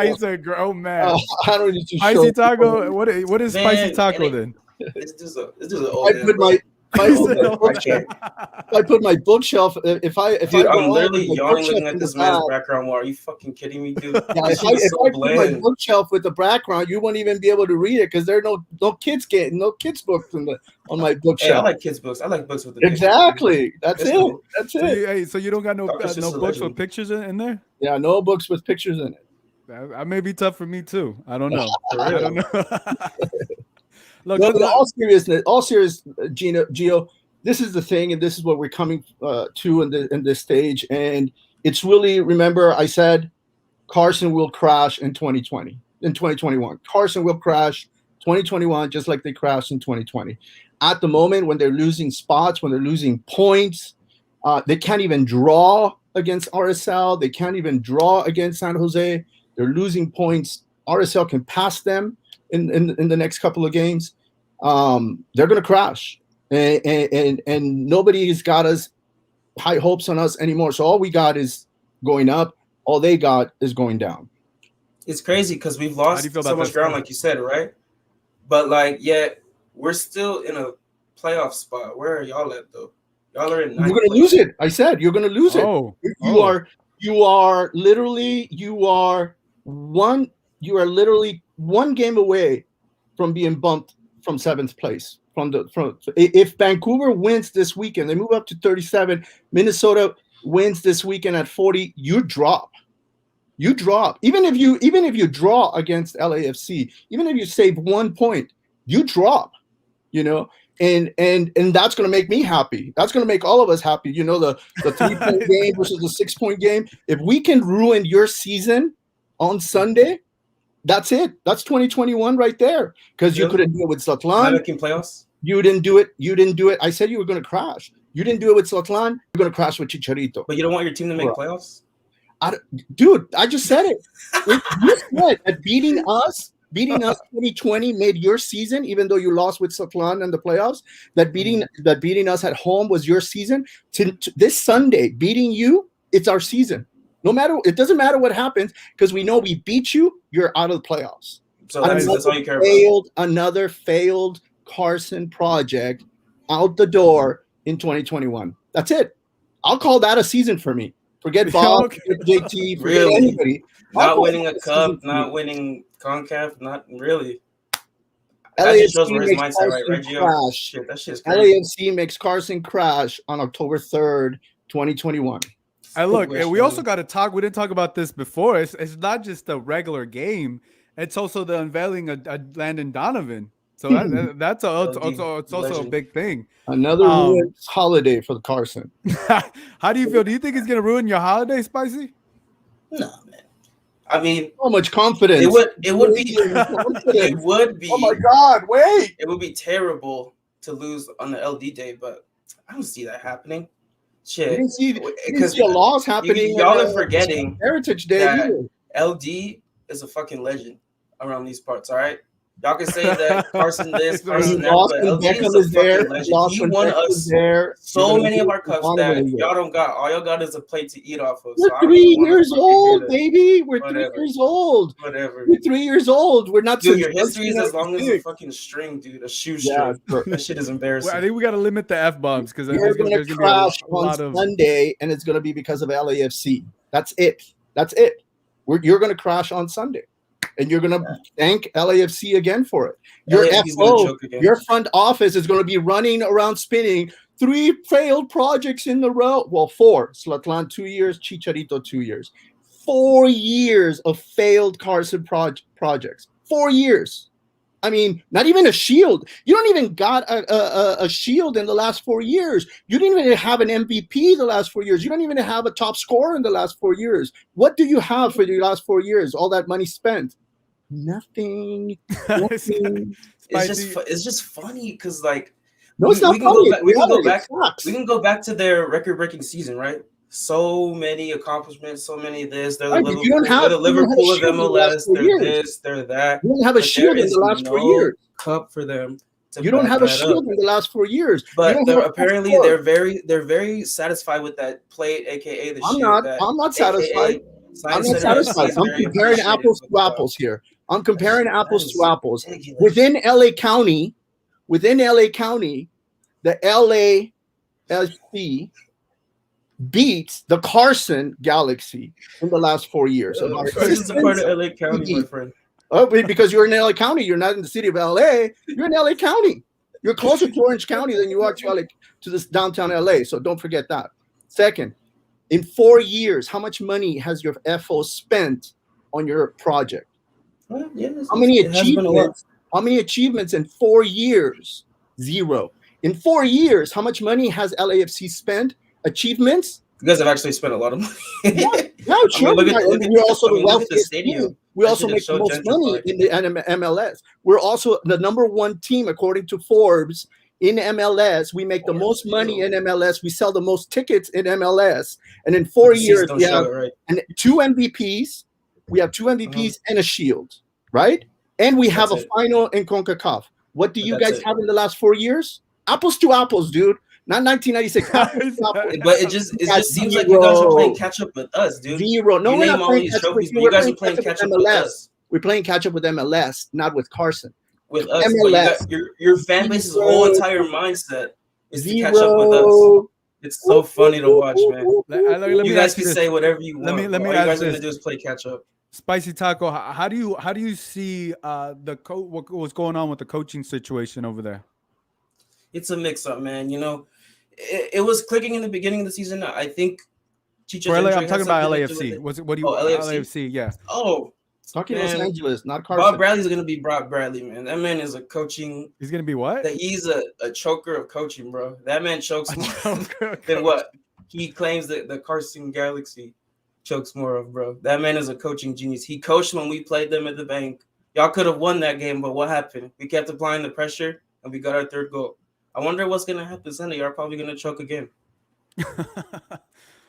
He's a grown man. I don't need to Spicy Taco. What is Spicy Taco then? It's just an old man, I put my bookshelf. If I'm literally yawning looking at this man's background wall. Are you fucking kidding me, dude? Yeah, if I put my bookshelf with the background, you won't even be able to read it because there are no kids books on my bookshelf. Hey, I like kids books. I like books with the exactly. That's it. Cool. That's it. So you don't got no books with pictures in there? Yeah, no books with pictures in it. That may be tough for me too. I don't know. I don't know. Look, all seriousness, Gio, this is the thing, and this is what we're coming to in this stage. And it's really, remember, I said Carson will crash in 2021. Carson will crash 2021 just like they crashed in 2020. At the moment, when they're losing spots, when they're losing points, they can't even draw against RSL. They can't even draw against San Jose. They're losing points. RSL can pass them in the next couple of games. They're going to crash, and nobody's got us high hopes on us anymore. So all we got is going up. All they got is going down. It's crazy because we've lost so much ground, like you said, right? But yet we're still in a playoff spot. Where are y'all at though? Y'all are in. You're going to lose it. I said you're going to lose it. You are literally one game away from being bumped from 7th place. If Vancouver wins this weekend, they move up to 37. Minnesota wins this weekend at 40. You drop. Even if you draw against LAFC, even if you save 1 point, you drop. And that's going to make me happy. That's going to make all of us happy. The 3-point game versus the 6-point game. If we can ruin your season on Sunday, That's it. That's 2021 right there. Because you couldn't do it with Not Zlatlan. making playoffs. You didn't do it. You didn't do it. I said you were going to crash. You didn't do it with Zlatlan. You're going to crash with Chicharito. But you don't want your team to make playoffs? Dude, I just said it. You said that beating us 2020 made your season, even though you lost with Zlatlan in the playoffs. That beating us at home was your season. This Sunday, beating you, it's our season. It doesn't matter what happens, because we know we beat you, you're out of the playoffs. So that's all you care about. Another failed Carson project out the door in 2021. That's it. I'll call that a season for me. Forget Bob, forget JT, forget anybody. Not winning a cup, not winning CONCACAF, not really. That just shows where his mindset, right, Reggio? Shit, that shit's crazy. LAFC makes Carson crash on October 3rd, 2021. Look, we also got to talk. We didn't talk about this before. It's not just a regular game. It's also the unveiling of Landon Donovan. So that's also a big thing. Another holiday for the Carson. How do you feel? Do you think it's going to ruin your holiday, Spicy? No, man. I mean, so much confidence. It would be. It would be. Oh my God! Wait. It would be terrible to lose on the LD day, but I don't see that happening. Shit, you didn't see a loss happening. Y'all are forgetting Heritage Day. That LD is a fucking legend around these parts. All right. Y'all can say that Carson this, Carson that, but LD is a fucking legend. He won us so many of our cups that y'all don't got. All y'all got is a plate to eat off of. We're 3 years old, baby. We're 3 years old. Whatever. We're 3 years old. We're not. Dude, your history is as long as a fucking string, dude. A shoe string. That shit is embarrassing. Well, I think we got to limit the F-bombs because there's going to crash on Sunday, and it's going to be because of LAFC. That's it. That's it. You're going to crash on Sunday. And you're going to thank LAFC again for it. Your FO, your front office is going to be running around spinning 3 failed projects in the row. Well, 4. Zlatlan 2 years, Chicharito 2 years. 4 years of failed Carson projects. 4 years. I mean, not even a shield. You don't even got a shield in the last 4 years. You didn't even have an MVP the last 4 years. You don't even have a top scorer in the last 4 years. What do you have for the last 4 years? All that money spent. Nothing. It's just funny because like no, it's not funny. We can go back to their record-breaking season, right? So many accomplishments, so many of this. They're the Liverpool of MLS. They're this, they're that. You don't have a shield in the last 4 years. Cup for them. You don't have a shield in the last 4 years. But apparently they're very satisfied with that plate, aka the shield. I'm not satisfied. I'm not satisfied. I'm comparing apples to apples here. I'm comparing apples to apples. Within LA County, the LAFC beats the Carson Galaxy in the last 4 years. This is a part of LA County, my friend. Oh, because you're in LA County. You're not in the city of LA. You're in LA County. You're closer to Orange County than you are to this downtown LA. So don't forget that. Second, in 4 years, how much money has your FO spent on your project? Well, yeah, how many achievements? How many achievements in 4 years? 0. In 4 years, how much money has LAFC spent? Achievements? You guys have actually spent a lot of money. Yeah, sure. We're also the wealthiest team. We also make the most money in the MLS. We're also the number 1 team according to Forbes in MLS. We make the most money in MLS. We sell the most tickets in MLS. And in 4 years, we have 2 MVPs. We have 2 MVPs and a shield, right? And we have a final in CONCACAF. What do you guys have in the last 4 years? Apples to apples, dude. Not 1996. But it just seems like you guys are playing catch up with us, dude. 0. No, we're not playing catch up with you. You guys are playing catch up with us. We're playing catch up with MLS, not with Carson. With us, MLS. Your fan base's whole entire mindset is to catch up with us. It's so funny to watch, man. You guys can say whatever you want. Let me all you ask guys this. Are gonna do is play catch up. Spicy Taco, how do you see what's going on with the coaching situation over there? It's a mix-up, man. You know, it was clicking in the beginning of the season. I think I'm talking about LAFC. LAFC? Yeah. Oh, talking Los Angeles, not Carson. Bob Bradley's gonna be Bob Bradley, man. That man is a coaching. He's gonna be what? He's a choker of coaching, bro. That man chokes more than what he claims that the Carson Galaxy chokes more of, bro. That man is a coaching genius. He coached when we played them at the bank. Y'all could have won that game, but what happened? We kept applying the pressure, and we got our third goal. I wonder what's going to happen Sunday. Y'all probably going to choke again.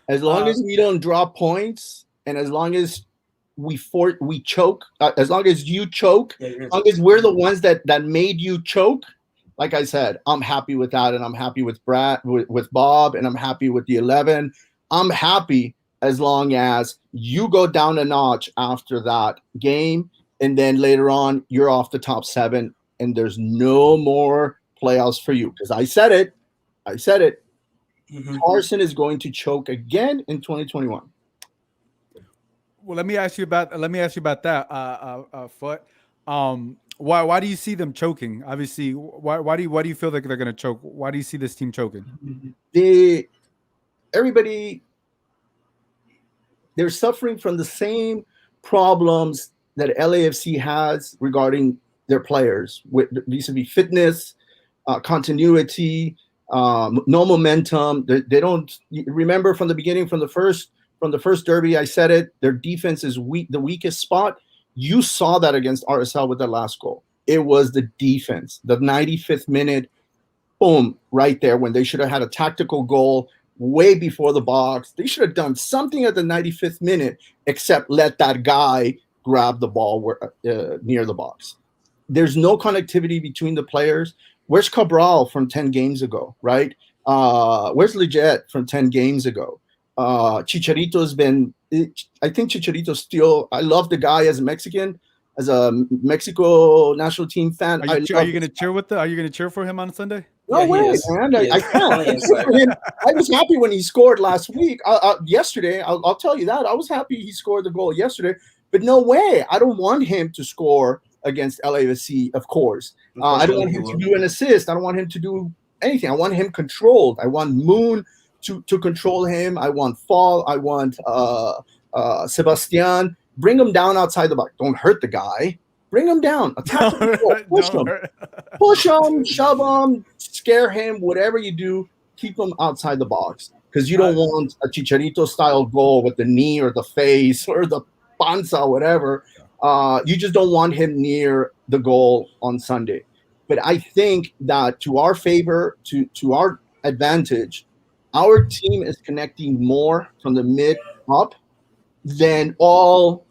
As long as we don't drop points, and as long as we choke, as long as you choke, as long as we're the ones that made you choke, like I said, I'm happy with that, and I'm happy with Brad, with Bob, and I'm happy with the 11. I'm happy as long as you go down a notch after that game, and then later on you're off the top 7, and there's no more playoffs for you. Because I said it. Mm-hmm. Carson is going to choke again in 2021. Well, let me ask you about that, Foot. Why do you see them choking? Obviously, why do you feel like they're going to choke? Why do you see this team choking? They're suffering from the same problems that LAFC has regarding their players, with vis-a-vis fitness, continuity, no momentum. They don't remember from the beginning, from the first derby. I said it. Their defense is weak, the weakest spot. You saw that against RSL with the last goal. It was the defense. The 95th minute, boom, right there, when they should have had a tactical goal way before the box. They should have done something at the 95th minute except let that guy grab the ball near the box. There's no connectivity between the players. Where's Cabral from 10 games ago, right? Where's Leggett from 10 games ago? Chicharito's been, I think Chicharito's still, I love the guy as a Mexican, as a Mexico national team fan. Are you going to cheer Are you going to cheer for him on Sunday? No way, man. I can't. I was happy when he scored last week. Yesterday, I'll tell you that. I was happy he scored the goal yesterday. But no way. I don't want him to score against LAFC, of course. I don't want him to do an assist. I don't want him to do anything. I want him controlled. I want Moon to control him. I want Fall. I want Sebastian. Bring him down outside the box. Don't hurt the guy. Bring him down. Attack him. Push him, shove him, scare him, whatever you do, keep him outside the box. Because you don't want a Chicharito-style goal with the knee or the face or the panza, whatever. You just don't want him near the goal on Sunday. But I think that to our favor, to our advantage, our team is connecting more from the mid up than all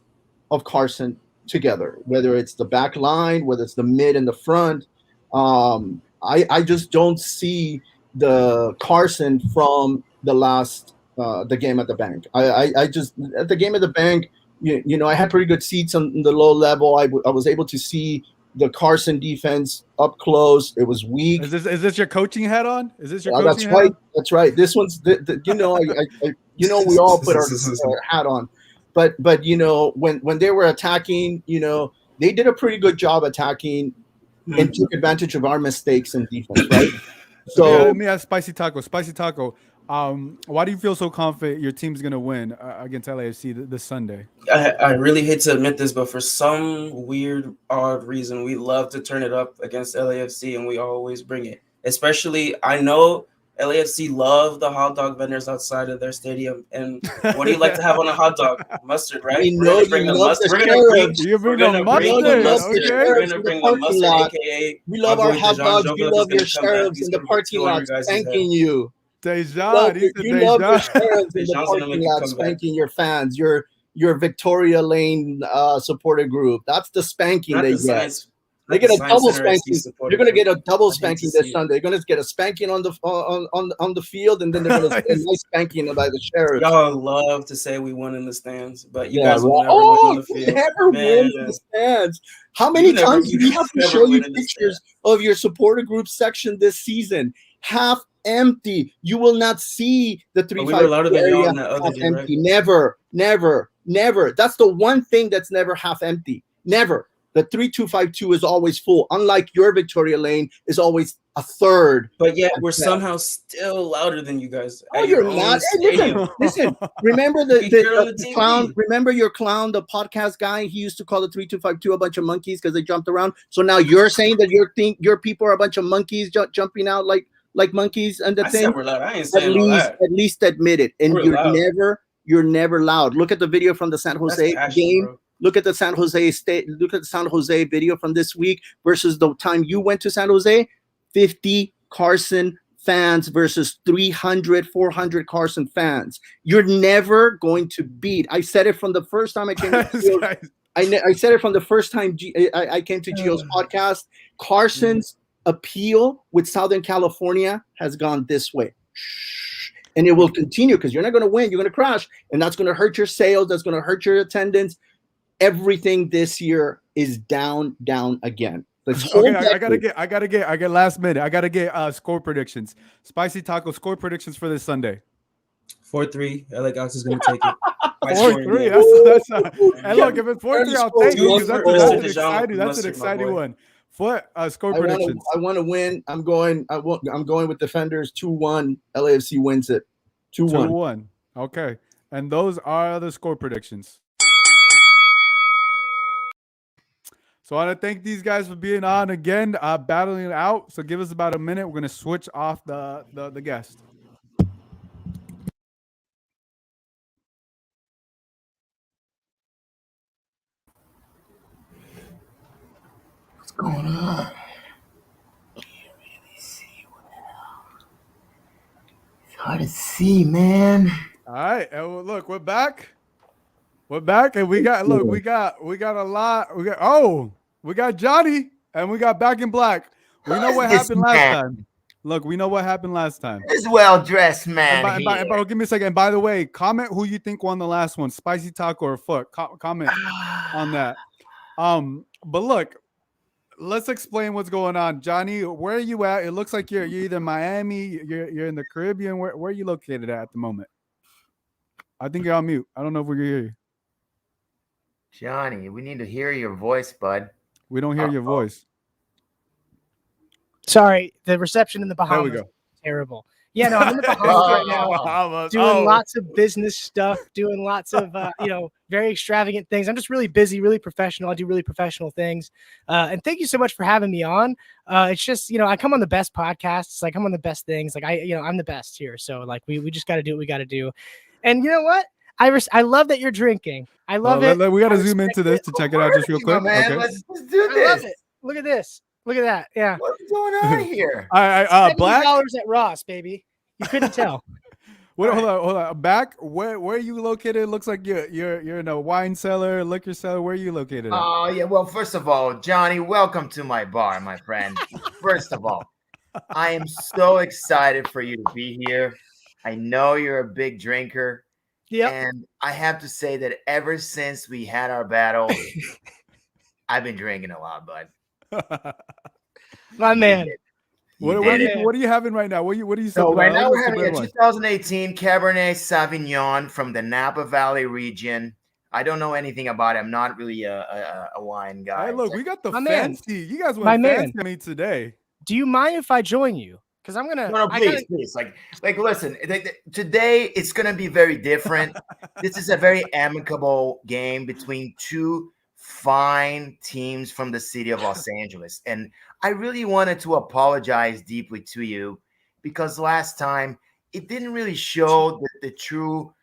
of Carson together, whether it's the back line, whether it's the mid and the front. I just don't see the Carson from the last the game at the bank. I just at the game at the bank, you know, I had pretty good seats on the low level. I was able to see the Carson defense up close. It was weak. Is this your coaching hat on? Is this your coaching that's hat right. on? That's right. This one's you know, we all put our hat on. But you know, when they were attacking, you know, they did a pretty good job attacking and took advantage of our mistakes in defense, right? So let me ask Spicy Taco. Why do you feel so confident your team's gonna win against LAFC this Sunday? I really hate to admit this, but for some weird, odd reason, we love to turn it up against LAFC, and we always bring it. Especially, I know LAFC love the hot dog vendors outside of their stadium. And what do you like to have on a hot dog? Mustard, right? We know you love the mustard. We're going to bring the mustard, aka we love our hot dogs. You love your sheriffs in the parking lot spanking you. Dejan, you love your sheriffs in the parking lot spanking your fans. Your Victoria Lane supporter group. That's the spanking they get. They get a double spanking. You're going to get a double spanking this Sunday. You're going to get a spanking on the field, and then they're going to get a nice spanking by the Sheriffs. Y'all love to say we won in the stands, but you guys will never win on the field. Never win in the stands. How many times do we have to show you pictures of your supporter group section this season? Half empty. You will not see the 3-5 area half empty. Right? Never. That's the one thing that's never half empty. Never. The 3252 is always full, unlike your Victoria Lane is always a third. But yet we're somehow still louder than you guys. Oh, you're not. Hey, listen. Remember the clown? Remember your clown, the podcast guy? He used to call the 3252 a bunch of monkeys because they jumped around. So now you're saying that your people are a bunch of monkeys jumping out like monkeys and the thing. We're loud. I ain't saying at least admit it. And you're never you're never loud. Look at the video from the San Jose passion, game. bro. Look at the San Jose state. Look at the San Jose video from this week versus the time you went to San Jose. 50 Carson fans versus 300, 400 Carson fans. You're never going to beat. I said it from the first time I came to Gio's, I said it from the first time I came to Gio's podcast. Carson's appeal with Southern California has gone this way. And it will continue because you're not going to win. You're going to crash. And that's going to hurt your sales. That's going to hurt your attendance. Everything this year is down again. Okay, I gotta get last minute. I gotta get score predictions. Spicy Taco score predictions for this Sunday. 4-3. LA Galaxy is going to take it. 4-3. And look, if it's 4-3, I'll take it because that's an exciting one. What score predictions? I want to win. I'm going with Defenders 2-1. LAFC wins it. 2-1. 2-1. Okay. And those are the score predictions. So I want to thank these guys for being on again, battling it out. So give us about a minute. We're going to switch off the guest. What's going on? Can't really see well. It's hard to see, man. All right. And look, we're back. We're back, and we got a lot. We got Johnny, and we got Back in Black. We know what happened last time. Look, we know what happened last time. This well-dressed man. Give me a second. And by the way, comment who you think won the last one, Spicy Taco or Foot. Comment on that. But look, let's explain what's going on, Johnny. Where are you at? It looks like you're either Miami, you're in the Caribbean. Where are you located at the moment? I think you're on mute. I don't know if we can hear you. Johnny, we need to hear your voice, bud. We don't hear your voice. Sorry, the reception in the There Bahamas we is go. terrible. Yeah, no, I'm in the Bahamas right now, doing lots of business stuff, doing lots of very extravagant things. I'm just really busy, really professional. I do really professional things. And thank you so much for having me on. It's just, I come on the best podcasts, like I'm on the best things. Like I'm the best here. So like we just got to do what we got to do. And you know what? I love that you're drinking. I love it. We got to zoom into this to check it out just real quick. Man, okay. let's do this. I love it. Look at this. Look at that. Yeah. What's going on here? All right, Black. $70 at Ross, baby. You couldn't tell. Wait, hold on. Back. Where are you located? It looks like you're in a wine cellar, liquor cellar. Where are you located? Oh, yeah. Well, first of all, Johnny, welcome to my bar, my friend. First of all, I am so excited for you to be here. I know you're a big drinker. Yeah. And I have to say that ever since we had our battle, I've been drinking a lot, bud. My man. What are you having right now? What are you So right on? now we're having a 2018 Cabernet Sauvignon from the Napa Valley region. I don't know anything about it. I'm not really a wine guy. Hey, look, we got the My man. fancy. You guys My went man. fancy on me today. Do you mind if I join you? Because I'm gonna. No, please. Like, listen. Today it's gonna be very different. This is a very amicable game between two fine teams from the city of Los Angeles, and I really wanted to apologize deeply to you because last time it didn't really show the true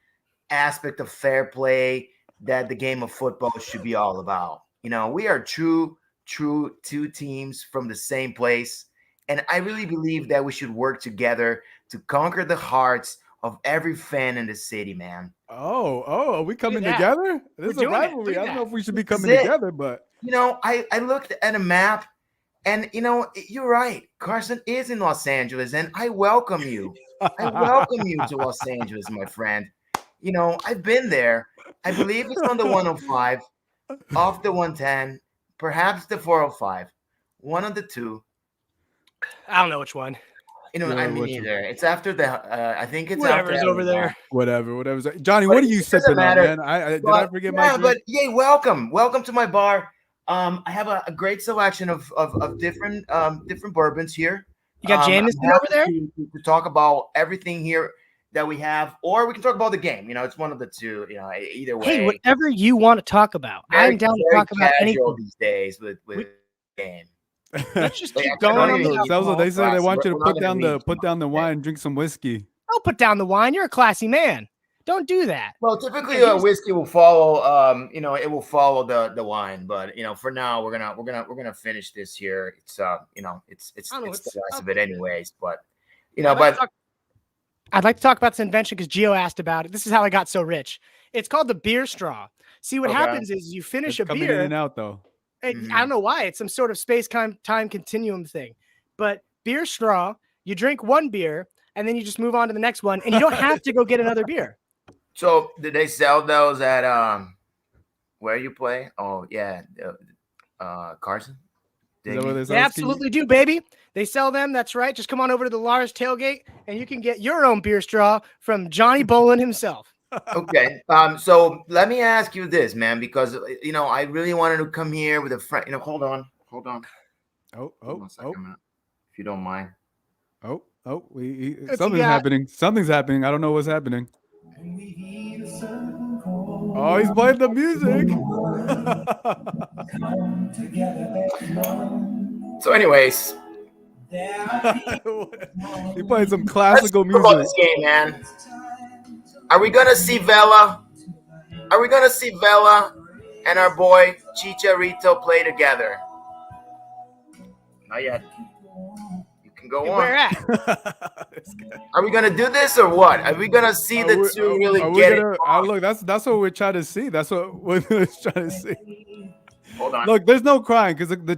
aspect of fair play that the game of football should be all about. We are true two teams from the same place. And I really believe that we should work together to conquer the hearts of every fan in the city, man. Oh, are we coming that. together? This is a doing it. rivalry. Do I don't know if we should be This coming is it. together, but I looked at a map and, you're right. Carson is in Los Angeles and I welcome you. I welcome you to Los Angeles, my friend. I've been there. I believe it's on the 105, off the 110, perhaps the 405, one of the two. I don't know which one. I mean, either. It's after the. I think it's Whatever's after over there. whatever. Johnny, what are you sipping on, matter. man? Did I forget my drink? But yeah, welcome to my bar. I have a great selection of different bourbons here. You got Jameson over there? To talk about everything here that we have, or we can talk about the game. It's one of the two. Either way. Hey, whatever you want to talk about. I'm down to talk about anything these days with game. Let's just Like, keep I going don't on even the know. Celso, they say they want you to We're not put gonna down the wine, drink some whiskey. Don't put down the wine. You're a classy man. Don't do that. Well, typically Yeah, whiskey will follow. It will follow the wine. But for now, we're gonna finish this here. It's it's I don't know, the it's last of it anyways. But I'd like to talk about this invention because Gio asked about it. This is how I got so rich. It's called the beer straw. See, what happens is you finish It's a coming beer. in and out though. I don't know why. It's some sort of time continuum thing. But beer straw, you drink one beer and then you just move on to the next one, and you don't have to go get another beer. So did they sell those at where you play? Oh yeah, Carson. Is that what They absolutely do, baby. They sell them. That's right. Just come on over to the Lars tailgate, and you can get your own beer straw from Johnny Bolin himself. Okay. So let me ask you this, man, because I really wanted to come here with a friend. Hold on. Hold on a second, man, if you don't mind. Something's happening. Something's happening. I don't know what's happening. Oh, he's playing the music. So, anyways, he playing some classical music. About this game, man. Are we gonna see Vela? Are we gonna see Vela and our boy Chicharito play together? Not yet. You can go on. Where at? Are we gonna do this or what? Are we gonna see the two really get it? Look, that's what we're trying to see. That's what we're trying to see. Hold on. Look, there's no crying because the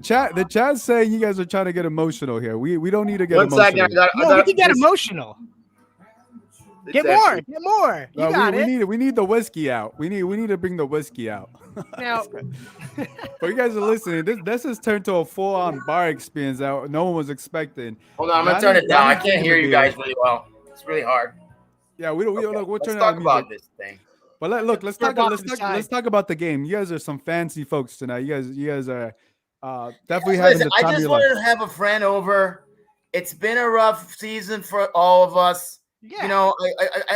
chat's saying you guys are trying to get emotional here. We don't need to get emotional. 1 second. No, we can get emotional. Get more. You got it. We need the whiskey out. We need to bring the whiskey out. Now, but you guys are listening. This has turned to a full-on bar experience that no one was expecting. Hold on, I'm gonna turn it down. I can't hear you guys really well. It's really hard. Yeah, we'll turn talk on about this thing. But let's talk about the game. You guys are some fancy folks tonight. You guys are definitely having the time I of just your wanted life. to have a friend over. It's been a rough season for all of us. yeah.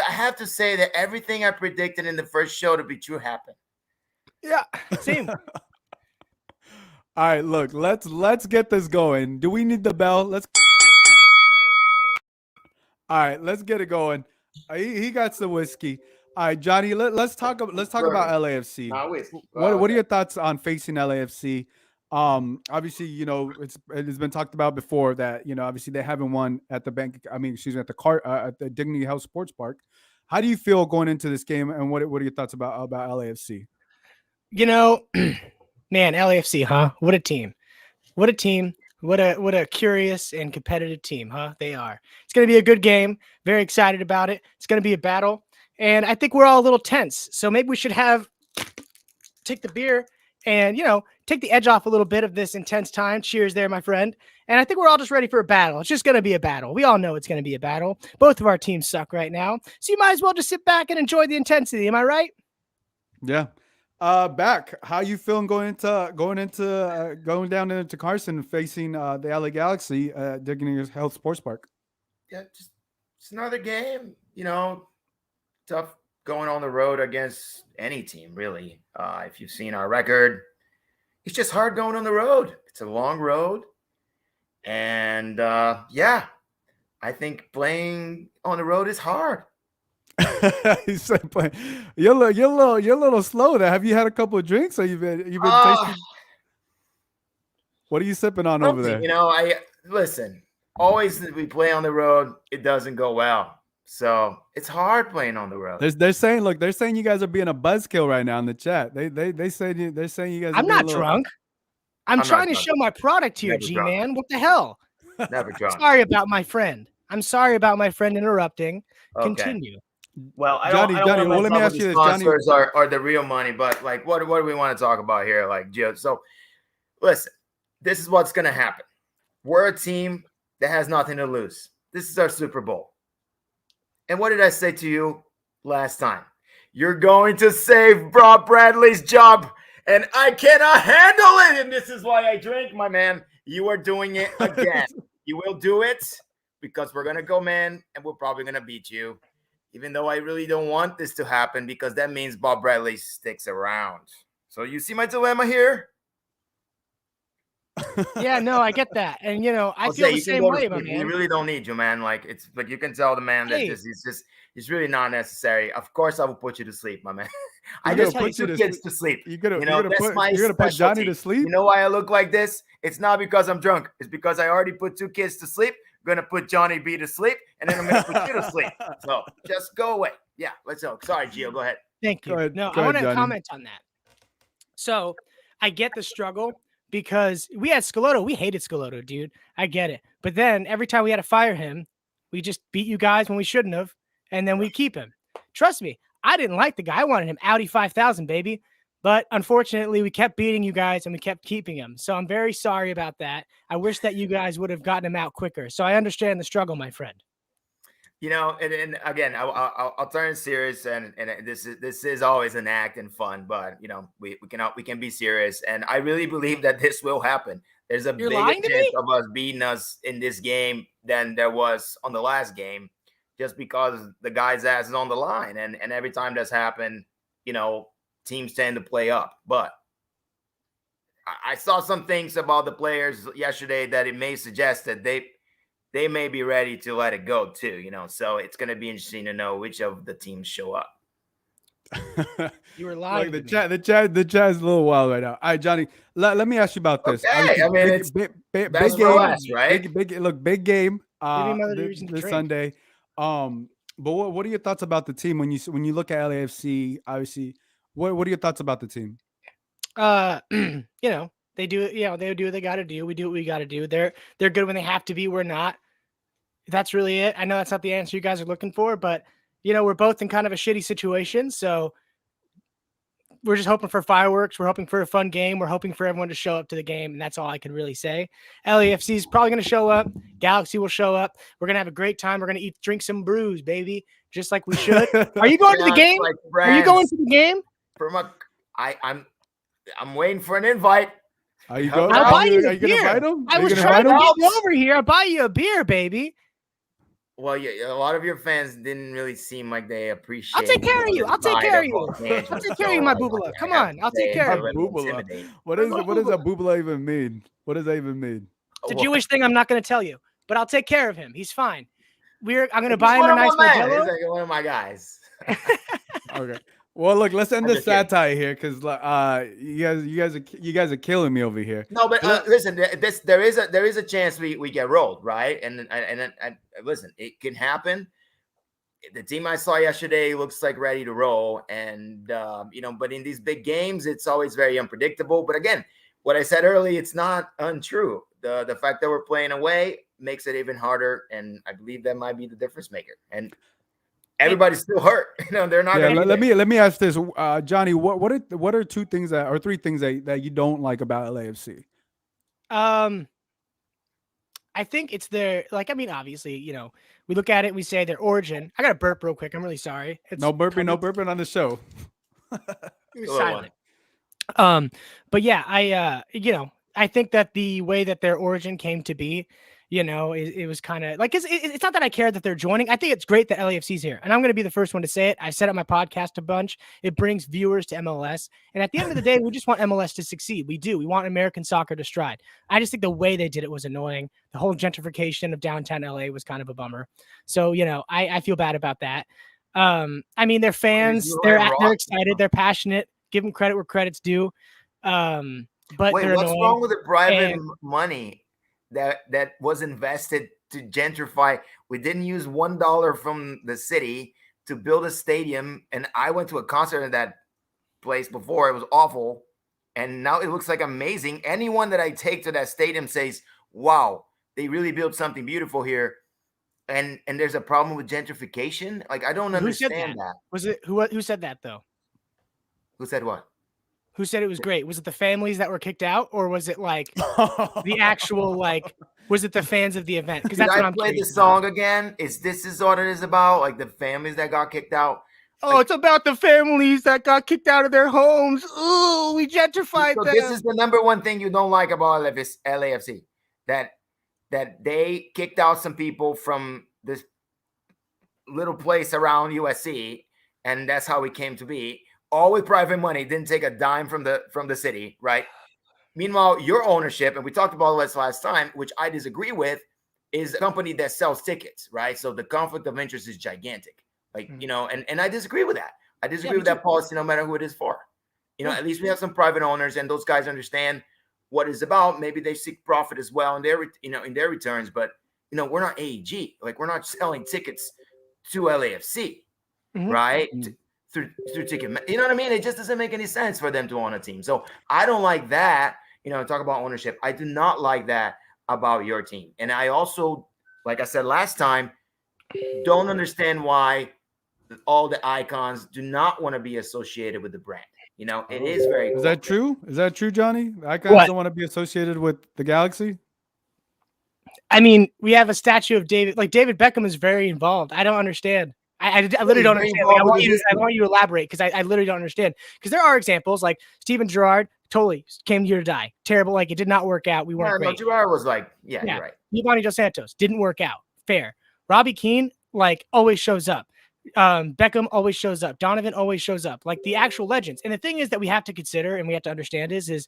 I have to say that everything I predicted in the first show to be true happened. Yeah. Same. All right, look, let's get this going. Do we need the bell? All right, let's get it going. He got some whiskey. All right, Johnny, let's talk about LAFC. What are your thoughts on facing LAFC? Obviously, it's been talked about before that, obviously they haven't won at the at the Dignity Health Sports Park. How do you feel going into this game, and what are your thoughts about LAFC? Man, LAFC, huh? What a team. What a team. What a curious and competitive team, huh? They are. It's going to be a good game. Very excited about it. It's going to be a battle. And I think we're all a little tense. So maybe we should take the beer and, take the edge off a little bit of this intense time. Cheers there, my friend. And I think we're all just ready for a battle. It's just going to be a battle. We all know it's going to be a battle. Both of our teams suck right now. So you might as well just sit back and enjoy the intensity. Am I right? Yeah. Back. How you feeling going down into Carson facing the LA Galaxy Dignity Health Sports Park? Yeah, just it's another game. Tough going on the road against any team, really. If you've seen our record, it's just hard going on the road. It's a long road, and I think playing on the road is hard. He said, "You're a little slow there. Have you had a couple of drinks? Or you've been tasting? What are you sipping on over there?" Listen. Always we play on the road, it doesn't go well. So it's hard playing on the road. They're saying you guys are being a buzzkill right now in the chat. They're saying you guys. I'm not drunk. I'm trying to show my product here, G-Man. What the hell? Never drunk. Sorry about my friend. I'm sorry about my friend interrupting. Okay. Continue. Well, Johnny, well, let me ask you this. Sponsors are the real money, but what do we want to talk about here? Gio. So listen, this is what's gonna happen. We're a team that has nothing to lose. This is our Super Bowl. And what did I say to you last time? You're going to save Bob Bradley's job, and I cannot handle it. And this is why I drink, my man. You are doing it again. You will do it because we're going to go, man, and we're probably going to beat you. Even though I really don't want this to happen because that means Bob Bradley sticks around. So you see my dilemma here? Yeah, no, I get that. And, I feel the same way, my man. You really don't need you, man. It's you can tell the man that It's really not necessary. Of course, I will put you to sleep, my man. I You're just gonna put put you two to kids to sleep. You're gonna That's my put Johnny to specialty. sleep. You know why I look like this? It's not because I'm drunk. It's because I already put two kids to sleep. I'm gonna put Johnny B to sleep, and then I'm gonna put you to sleep. So just go away. Yeah, let's go. Sorry, Gio. Go ahead. Thank you. Go ahead, No, go I want ahead, to Johnny. comment on that. So I get the struggle because we had Scalotto. We hated Scalotto, dude. I get it. But then every time we had to fire him, we just beat you guys when we shouldn't have, and then we keep him. Trust me, I didn't like the guy. I wanted him Audi 5000, baby. But unfortunately, we kept beating you guys and we kept keeping him. So I'm very sorry about that. I wish that you guys would have gotten him out quicker. So I understand the struggle, my friend. And again, I'll turn serious, and this is always an act and fun, but we can be serious, and I really believe that this will happen. There's a bigger chance of us beating us in this game than there was on the last game, just because the guy's ass is on the line, and every time that's happened, teams tend to play up. But I saw some things about the players yesterday that it may suggest that they may be ready to let it go too, so it's going to be interesting to know which of the teams show up. You were lying. Like the chat is a little wild right now. All right, Johnny, let me ask you about this. Okay. I mean, big big game, us, right? Big game this Sunday. But what are your thoughts about the team when you look at LAFC? Obviously, what are your thoughts about the team? They do it. They do what they got to do. We do what we got to do. They're good when they have to be. We're not. That's really it. I know that's not the answer you guys are looking for, but we're both in kind of a shitty situation. So we're just hoping for fireworks. We're hoping for a fun game. We're hoping for everyone to show up to the game, and that's all I can really say. LAFC is probably going to show up. Galaxy will show up. We're going to have a great time. We're going to drink some brews, baby, just like we should. Are you going to the game? Are you going to the game? I'm waiting for an invite. Are you going? I'll buy you Are you going to invite him? I was trying to get you over here. I'll buy you a beer, baby. Well, yeah, a lot of your fans didn't really seem like they appreciate. I'll take care of you. I'll take care of you. I'll take care of you, my boobala. Come on, I'll take care of you. What does a boobala even mean? What does that even mean? It's a Jewish thing. I'm not going to tell you, but I'll take care of him. He's fine. I'm going to buy him a nice Modelo. He's like one of my guys. Okay. Well, look, let's end the satire here because you guys are killing me over here. No, but listen, there is a chance we get rolled, right? And listen, it can happen. The team I saw yesterday looks like ready to roll, and but in these big games, it's always very unpredictable. But again, what I said earlier, it's not untrue. The fact that we're playing away makes it even harder, and I believe that might be the difference maker. And everybody's still hurt. They're not. Yeah, let me ask this, Johnny. What are three things that you don't like about LAFC? I think it's their obviously, we look at it, we say their origin. I got to burp real quick. I'm really sorry. No burping on the show. Silent. But yeah, I think that the way that their origin came to be, it was kind of like, it's not that I care that they're joining. I think it's great that LAFC's here. And I'm going to be the first one to say it. I said it on my podcast a bunch. It brings viewers to MLS. And at the end of the day, we just want MLS to succeed. We do. We want American soccer to stride. I just think the way they did it was annoying. The whole gentrification of downtown LA was kind of a bummer. So, I feel bad about that. Their fans, they're excited. They're passionate. Give them credit where credit's due. But wait, what's wrong with the private money that was invested to gentrify? We didn't use $1 from the city to build a stadium, and I went to a concert in that place before. It was awful, and now it looks like amazing. Anyone that I take to that stadium says, wow, they really built something beautiful here. And there's a problem with gentrification. Like, I don't understand that. Was it who said that though? Who said what? Who said it was great? Was it the families that were kicked out, or was it like the actual was it the fans of the event? Because that's what I'm playing the song again. This is what it is about, like the families that got kicked out. Oh, it's about the families that got kicked out of their homes. Ooh, we gentrified them. This is the number one thing you don't like about LAFC, that they kicked out some people from this little place around USC, and that's how it came to be. All with private money, didn't take a dime from the city, right? Meanwhile, your ownership, and we talked about this last time, which I disagree with, is a company that sells tickets, right? So the conflict of interest is gigantic. Like, and I disagree with that. I disagree with that policy no matter who it is for. At least we have some private owners and those guys understand what it's about. Maybe they seek profit as well in their, in their returns, but we're not AEG. Like, we're not selling tickets to LAFC, right? Through ticket, you know what I mean? It just doesn't make any sense for them to own a team. So I don't like that. Talk about ownership. I do not like that about your team. And I also, like I said last time, don't understand why all the icons do not want to be associated with the brand. It is very. Is that true? Is that true, Johnny? The icons don't want to be associated with the Galaxy? I mean, we have a statue of David. Like, David Beckham is very involved. I don't understand. I literally don't understand. Like, I want you to elaborate, because I literally don't understand. Because there are examples like Steven Gerrard totally came here to die. Terrible. Like, it did not work out. We weren't great. No, Gerrard was like, you're right. Giovanni Dos Santos didn't work out. Fair. Robbie Keane, like, always shows up. Beckham always shows up. Donovan always shows up. Like, the actual legends. And the thing is that we have to consider and we have to understand is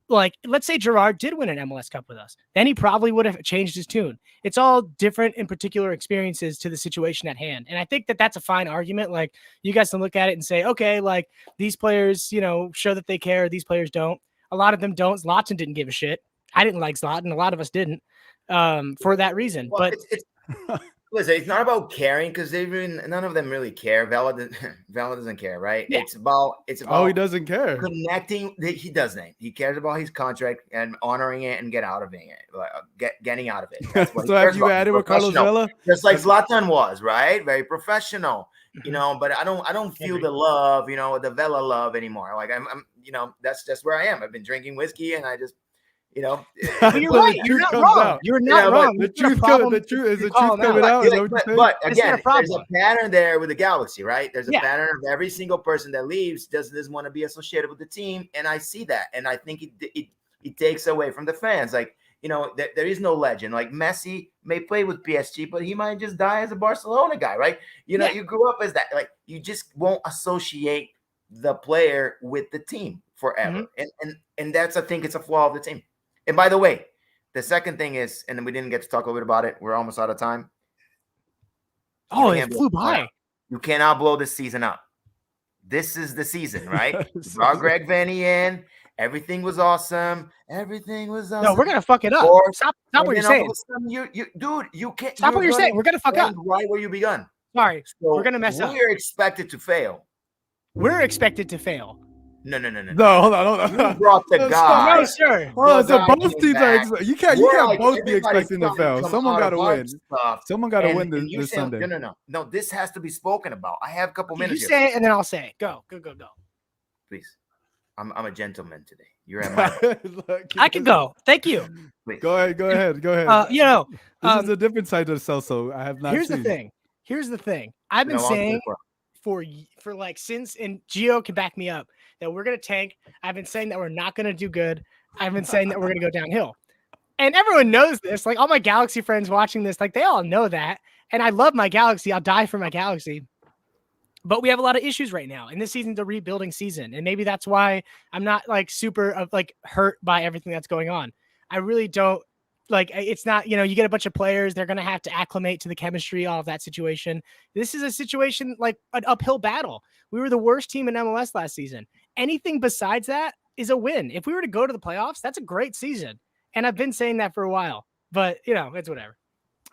like, let's say Gerrard did win an MLS Cup with us, then he probably would have changed his tune. It's all different in particular experiences to the situation at hand. And I think that that's a fine argument. Like, you guys can look at it and say, okay, like, these players, show that they care. These players don't. A lot of them don't. Zlatan didn't give a shit. I didn't like Zlatan. A lot of us didn't, for that reason. Well, but listen, it's not about caring, because none of them really care. Vela doesn't care, right? Yeah. It's about. Oh, he doesn't care. Connecting. He doesn't. He cares about his contract and honoring it and getting out of it. That's what so have you added with Carlos Vela? Just like Zlatan was, right? Very professional, But I don't feel the love, the Vela love anymore. Like, I'm that's just where I am. I've been drinking whiskey and I just. But you're right. You're not wrong. You're not wrong. The truth coming out. But again, there's a pattern there with the Galaxy, right? There's a pattern of every single person that leaves doesn't want to be associated with the team, and I see that, and I think it takes away from the fans. Like, there is no legend. Like, Messi may play with PSG, but he might just die as a Barcelona guy, right? You grew up as that. Like, you just won't associate the player with the team forever, and that's, I think, it's a flaw of the team. And by the way, the second thing is, and we didn't get to talk a little bit about it. We're almost out of time. Oh, it flew by. You cannot blow this season up. This is the season, right? Brought Greg Vanny in. Everything was awesome. No, we're gonna fuck it up. Stop what you're saying. Dude, you can't. Stop what you're saying. We're gonna fuck up right where you begun. Sorry, so we're gonna mess up. We're expected to fail. We're expected to fail. No. Hold on. You brought the guy. No, sir. Well, so both teams are. You can't both be expecting to fail. Someone got to win. Someone got to win this Sunday. No. This has to be spoken about. I have a couple minutes. You say it, and then I'll say it. Go. Please. I'm a gentleman today. You're at my. I can go. Thank you. Please. Go ahead. This is a different side of Celso. I have not. Here's the thing. I've been saying for like since, and Gio can back me up, that we're going to tank. I've been saying that we're not going to do good. I've been saying that we're going to go downhill. And everyone knows this. Like, all my Galaxy friends watching this, like, they all know that. And I love my Galaxy. I'll die for my Galaxy. But we have a lot of issues right now. And this season's a rebuilding season. And maybe that's why I'm not, like, super, like, hurt by everything that's going on. I really don't. Like, it's not, you get a bunch of players. They're going to have to acclimate to the chemistry, all of that situation. This is a situation like an uphill battle. We were the worst team in MLS last season. Anything besides that is a win. If we were to go to the playoffs, that's a great season. And I've been saying that for a while, but it's whatever.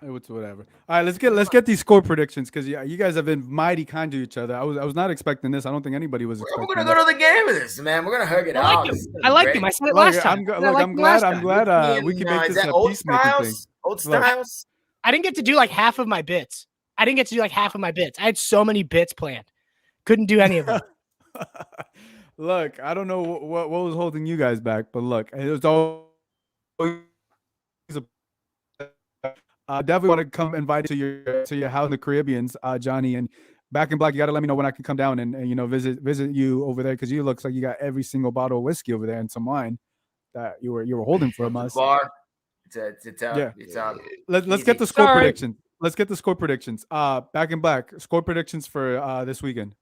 It's whatever. All right, let's get these score predictions, because you guys have been mighty kind to each other. I was not expecting this. I don't think anybody was expecting. We're gonna go to the game with this, man. We're gonna hug it out. I like him. I said it last time. I'm glad we can make this a peacemaking thing. Old styles. I didn't get to do like half of my bits. I had so many bits planned. Couldn't do any of them. Look, I don't know what was holding you guys back, but look, it was all. I definitely want to come invite you to your house in the Caribbeans, Johnny, and Back in Black. You got to let me know when I can come down and visit you over there, because you looks like you got every single bottle of whiskey over there and some wine that you were holding from us. Bar. It's out. Yeah. It's out. Let's get the score predictions. Let's get the score predictions. Back in Black, score predictions for this weekend.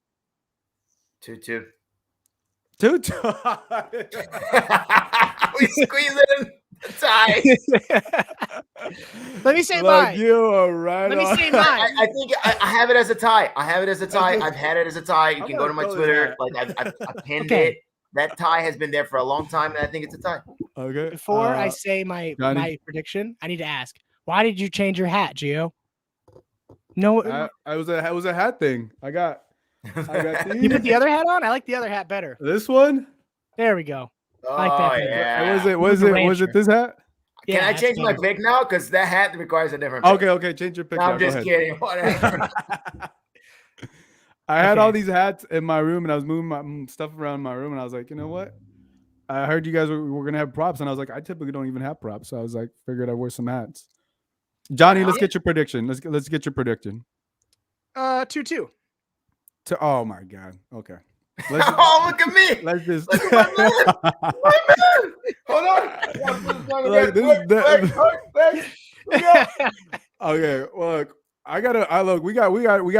2-2. 2-2. We squeeze it in the tie. Let me say Look, mine. you are right. Let me on. say mine. I think I have it as a tie. I have it as a tie. I've had it as a tie. You I'm can go to my gonna throw Twitter. this Like I pinned Okay. it. That tie has been there for a long time, and I think it's a tie. Okay. Before I say my prediction, I need to ask, why did you change your hat, Gio? No, it was a hat thing. I got you put the other hat on? I like the other hat better. this one. There we go. Oh I like that better. yeah. Was it this hat? Can Yeah, I that's change my better. pick now? Because that hat requires a different pick. Okay, change your pick. No, now. I'm Go just ahead. kidding. Whatever. I had Okay. all these hats in my room, and I was moving my stuff around my room, and I was like, you know what? I heard you guys were gonna have props, and I was like, I typically don't even have props, so I was like, figured I'd wear some hats. Johnny, let's get your prediction. Let's get your prediction. 2-2. Oh my god. Okay. Oh, look at me. Let's just. Look at my man. Hold on. Like, Wait. Okay, look, we gotta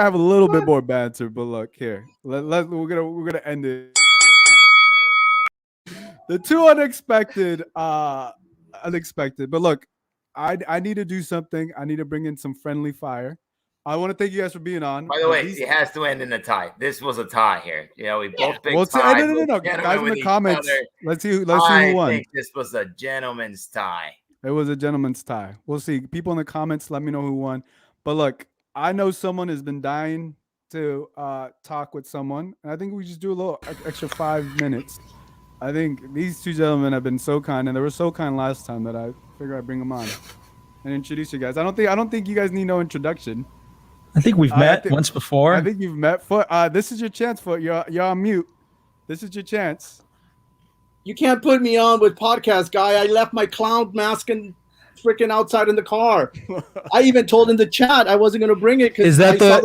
have a little bit more banter, but look here. We're gonna end it. The two unexpected. But look, I need to do something. I need to bring in some friendly fire. I want to thank you guys for being on. By the way, it has to end in a tie. This was a tie here. You know, we both picked Well, tie. no. Guys in the comments. Let's see who won. I think this was a gentleman's tie. It was a gentleman's tie. We'll see. People in the comments, let me know who won. But look, I know someone has been dying to talk with someone, and I think we just do a little extra 5 minutes. I think these two gentlemen have been so kind, and they were so kind last time that I figured I'd bring them on and introduce you guys. I don't think you guys need no introduction. I think we've met once before. I think you've met. Foot. This is your chance, Foot. You're on mute. This is your chance. You can't put me on with podcast guy. I left my clown mask and freaking outside in the car. I even told in the chat I wasn't going to bring it. Is that the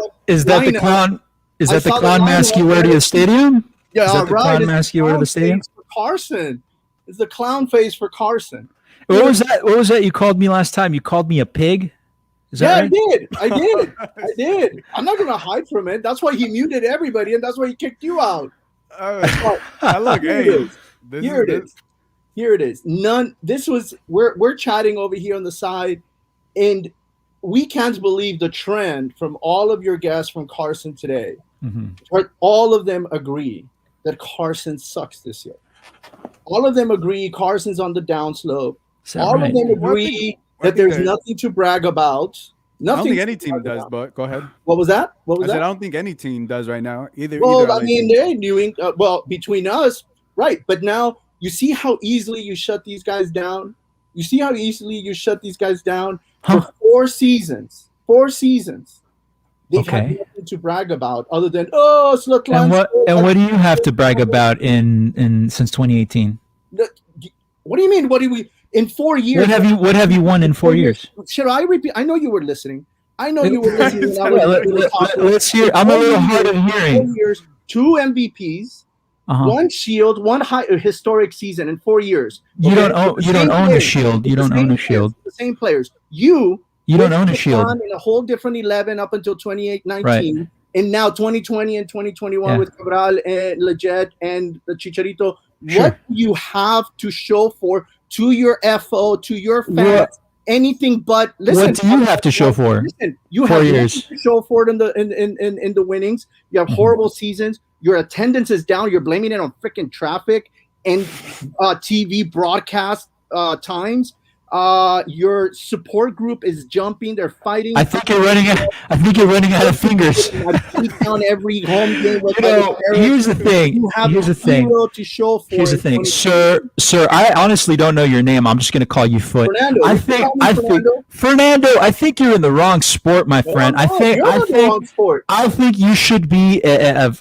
clown? Is that the clown mask you wear to the stadium? Yeah, is that the clown mask you wear to the stadium? For Carson, it's the clown face for Carson. What was that? What was that you called me last time? You called me a pig. Is that right? I did. I'm not going to hide from it. That's why he muted everybody, and that's why he kicked you out. Look, Here it is. We're chatting over here on the side, and we can't believe the trend from all of your guests from Carson today. Mm-hmm. All of them agree that Carson sucks this year. All of them agree Carson's on the downslope. All of them agree that there's nothing to brag about. Nothing. I don't think any team does, but go ahead. What was that? I said I don't think any team does right now either. Well, I mean, they're doing between us, right? But now you see how easily you shut these guys down. You see how easily you shut these guys down for 4 seasons. 4 seasons. They've had nothing to brag about other than look. And what do you have to brag about in since 2018? What do you mean? What do we in 4 years? What have you won in 4 years? Should I repeat? I know you were listening. Let's hear. I'm a little hard of hearing. 4 years, 2 MVPs, 1 Shield, 1 historic season in 4 years. You don't own a Shield. You don't own a Shield. The same players. You don't own a Shield. In a whole different 11 up until 2019, right. And now 2020 and 2021 with Cabral and Leggett and the Chicharito. Sure. What do you have to show for to your FO, to your fans? Anything but listen. What do you have to show for? Listen, you have nothing to show for it in the winnings. You have horrible seasons. Your attendance is down. You're blaming it on freaking traffic and TV broadcast times. Your support group is jumping. They're fighting. I think you're running out of fingers. On every home game. Here's the thing. Here's the thing. To show for here's the thing, sir. I honestly don't know your name. I'm just going to call you Foot. Fernando, I think Fernando. I think you're in the wrong sport, my friend. I think you should be a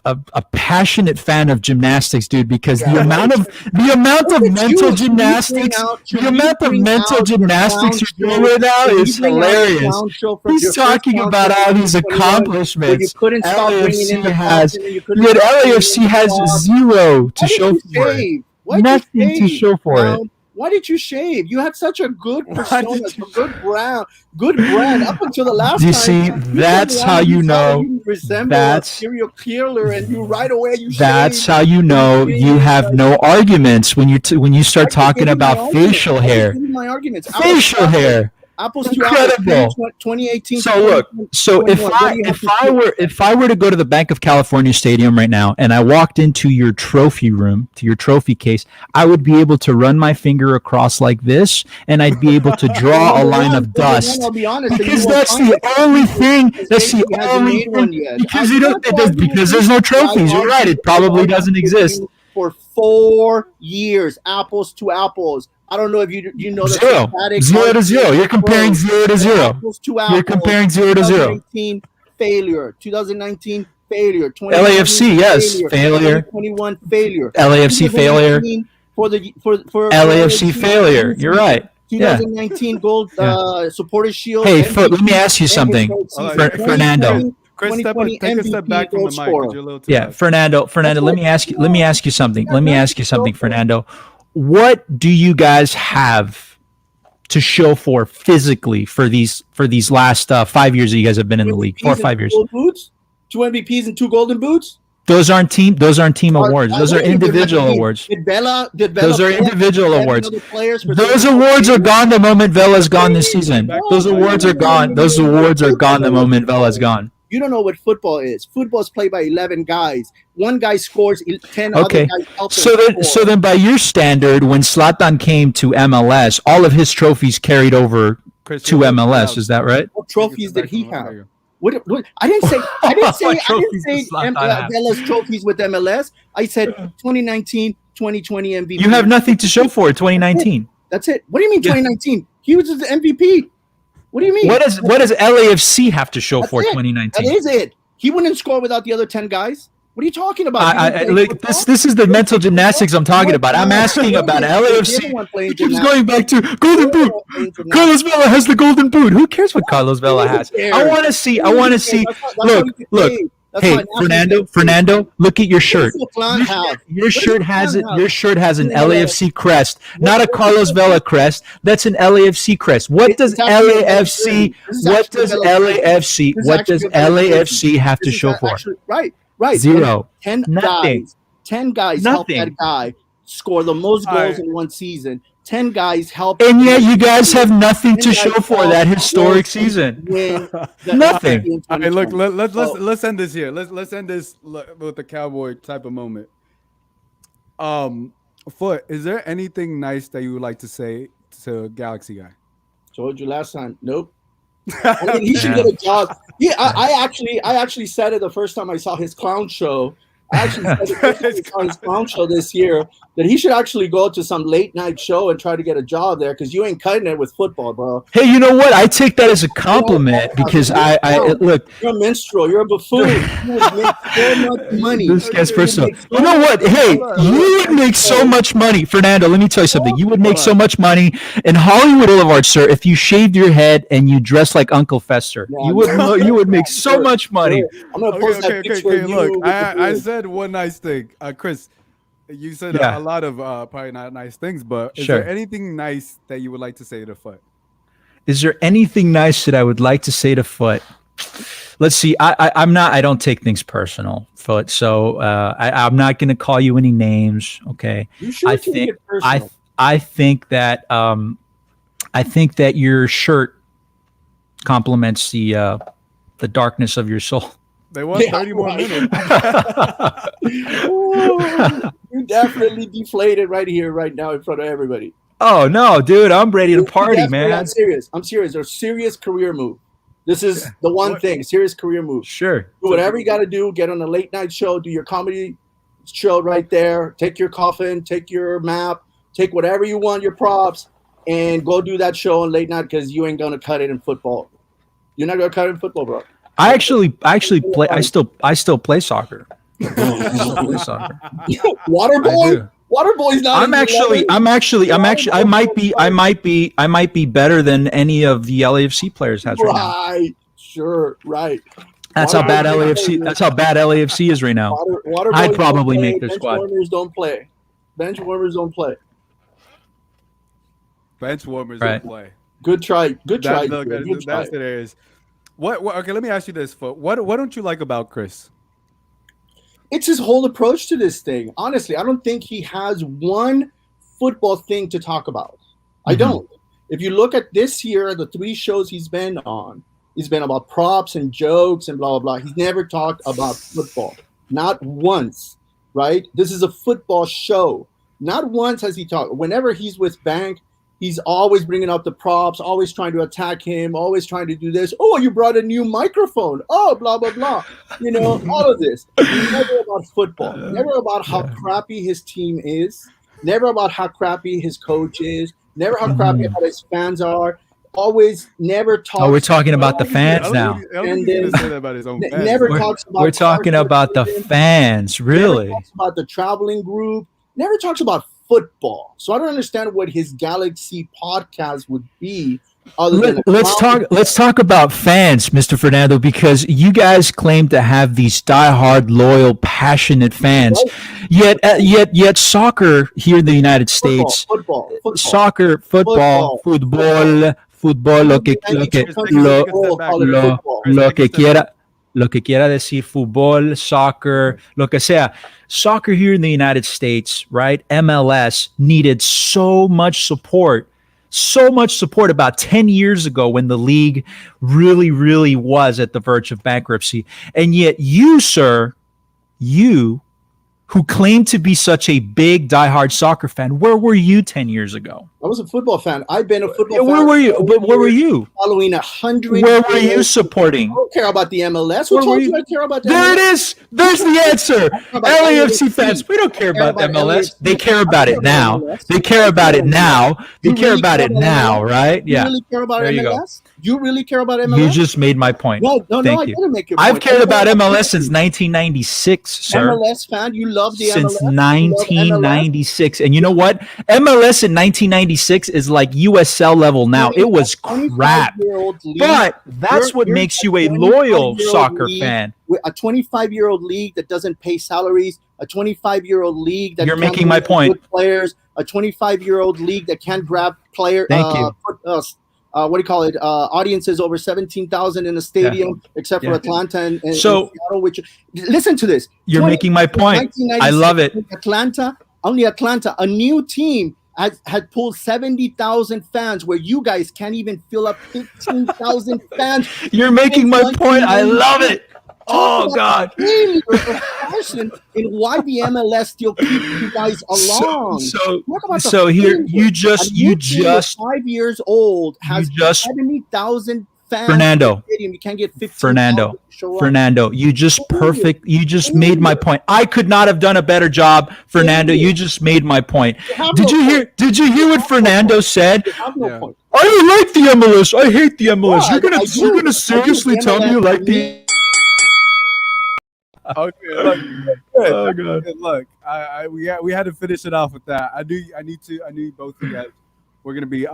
passionate fan of gymnastics, dude. Because the amount of mental gymnastics, you're doing right now is hilarious. He's talking about all these accomplishments. LAFC has 0 to show for it. Nothing to show for it. Why did you shave? You had such a good persona, good brand up until the last time. You see, that's how you know. That's serial killer, and you right away you. That's how you know you have no arguments when you start talking about facial hair. My arguments. Facial hair. Apples to Incredible. apples. 2018. So look, so if I were to go to the Bank of California Stadium right now and I walked into your trophy room, to your trophy case, I would be able to run my finger across like this, and I'd be able to draw a line of dust. I'll be honest, Because that's the only thing. That's the only thing. Because you don't. Because there's no trophies. You're right. It probably doesn't exist. For 4 years, apples to apples. I don't know if you know the 0 to 0. You're comparing 0 to 0. Apples to apples. You're comparing 0 to 0. 2018 failure. 2019 failure. LAFC, yes, failure. 2021 failure. LAFC failure. For LAFC failure. You're right. 2019 gold supporters shield. Hey, let me ask you something, Fernando. Chris, take a step back from the mic. You're a little too loud. Fernando. Let me ask you something. Fernando. What do you guys have to show for physically for these last 5 years that you guys have been in the league? 4 or 5 years. 2 MVPs and 2 golden boots. Those aren't team awards. Those are individual awards. Those are individual awards. Those awards are gone the moment Vela's gone this season. Those awards are gone. Those awards are gone the moment Vela's gone. You don't know what football is. Football is played by 11 guys. One guy scores, 10 okay. other guys help So then by your standard, when Zlatan came to MLS, all of his trophies carried over to MLS. Is that right? What trophies did he have? What I didn't say Vela's trophies with MLS. I said 2019, 2020 MVP. You have nothing to show for it, 2019. That's it. What do you mean 2019? He was the MVP. What do you mean? What does LAFC have to show for 2019? That is it. He wouldn't score without the other 10 guys. What are you talking about? This is the mental gymnastics I'm talking about. I'm asking about LAFC. He keeps going back to Golden Boot. Carlos Vela has the Golden Boot. Who cares what Carlos Vela has? I want to see. Look. Hey, Fernando, look at your shirt. Your shirt has an LAFC crest, not a Carlos Vela crest. That's an LAFC crest. What does LAFC have to show for? Right. 0. 10 Nothing. guys. 10 guys help that guy score the most goals in one season. 10 guys help. And yet you guys have nothing to show for that historic season. Nothing. All right, look, let's end this here. Let's end this with the Cowboy type of moment. Foot, is there anything nice that you would like to say to Galaxy Guy? Told you last time. Nope. I mean, he should get a job. Yeah, I actually said it the first time I saw his clown show. I actually said it the first time I saw his clown show this year that he should actually go to some late night show and try to get a job there because you ain't cutting it with football, bro. Hey, you know what? I take that as a compliment because I look. You're a minstrel. You're a buffoon. You would make so much money. This guy's personal. You know what? Hey, you would make so much money, Fernando. Let me tell you something. You would make so much money in Hollywood Boulevard, sir, if you shaved your head and you dressed like Uncle Fester. You would make so much money. I'm gonna post that picture of you. Look, I said one nice thing, Chris. You said a lot of probably not nice things, but is there anything nice that you would like to say to Foot? Is there anything nice that I would like to say to Foot? Let's see. I don't take things personal, Foot. So I'm not going to call you any names. Okay. You sure I think I think that your shirt complements the darkness of your soul. They want 30 more minutes. You definitely deflated right here, right now, in front of everybody. Oh no, dude! I'm ready to party, man. I'm serious. There's a serious career move. This is the one thing. Serious career move. Sure. Do whatever you got to do. Get on a late night show. Do your comedy show right there. Take your coffin. Take your map. Take whatever you want. Your props, and go do that show on late night because you ain't gonna cut it in football. You're not gonna cut it in football, bro. I actually play. I still play soccer. Waterboy. Waterboy's not. I might be better than any of the LAFC players has right now. Right. Sure. Right. That's how bad LAFC. That's how bad LAFC is right now. I'd probably make their squad. Bench warmers don't play. Bench warmers don't play. Don't play. Good try. Good try. That's it is. What? Okay, let me ask you this, Foot. What don't you like about Chris? It's his whole approach to this thing. Honestly, I don't think he has one football thing to talk about. I don't. If you look at this year, the 3 shows he's been on, he's been about props and jokes and blah, blah, blah. He's never talked about football. Not once, right? This is a football show. Not once has he talked. Whenever he's with Bank, he's always bringing up the props, always trying to attack him, always trying to do this. Oh, you brought a new microphone. Oh, blah, blah, blah. You know, all of this. Never about football. Never about how crappy his team is. Never about how crappy his coach is. Never how crappy about his fans are. Always never talks. Oh, we're talking about the fans now. And then say that about his own fans. Never talks about. We're talking about the fans, really. Never talks about the traveling group. Never talks about football. So I don't understand what his Galaxy podcast would be. Let's talk about fans, Mr. Fernando, because you guys claim to have these diehard, loyal, passionate fans. Right. Yet soccer here in the United States, football. Soccer, football, lo que quiera decir fútbol, soccer, lo que sea. Soccer here in the United States, right? MLS needed so much support about 10 years ago when the league really, really was at the verge of bankruptcy. And yet you, sir, who claimed to be such a big diehard soccer fan, where were you 10 years ago? I was a football fan. I've been a football fan. Where were you? But where were you? Following 100. Where were you supporting? I don't care about the MLS. Who told you I care about the There MLS? it is. There's the answer. LAFC fans, we don't care about MLS. They care about it now. They care about it now. They care about it now, right? You Yeah. really care about There you go. MLS? You really care about MLS? You just made my point. No, Thank I you. didn't make your point. I've cared about MLS since 1996, sir. MLS fan, you love the Since MLS? 1996. And you know what? MLS in 1996 is like USL level now. It was crap. But that's what makes you a loyal soccer fan. A 25-year-old league that doesn't pay salaries, a 25-year-old league that You're can't making my bring point. good players, a 25-year-old league that can't grab player. Thank you. What do you call it? Audiences over 17,000 in a stadium, except for Atlanta and So- Seattle. Which, listen to this. You're making my point. I love it. Only Atlanta, a new team, had pulled 70,000 fans, where you guys can't even fill up 15,000 fans. You're making my point. I love it. Oh God. Passion in why the MLS still keeps you guys along. So here you just 5 years old has 70,000 fans. Fernando. You can't get 15,000 to show up. Fernando, you just made my point. I could not have done a better job, Fernando. You just made my point. Did you hear what Fernando said? You have no point. I don't like the MLS. I hate the MLS. Well, You're gonna seriously tell me you like the Okay, look, good. Oh god, good. Look, we had to finish it off with that. I knew both of you guys were gonna be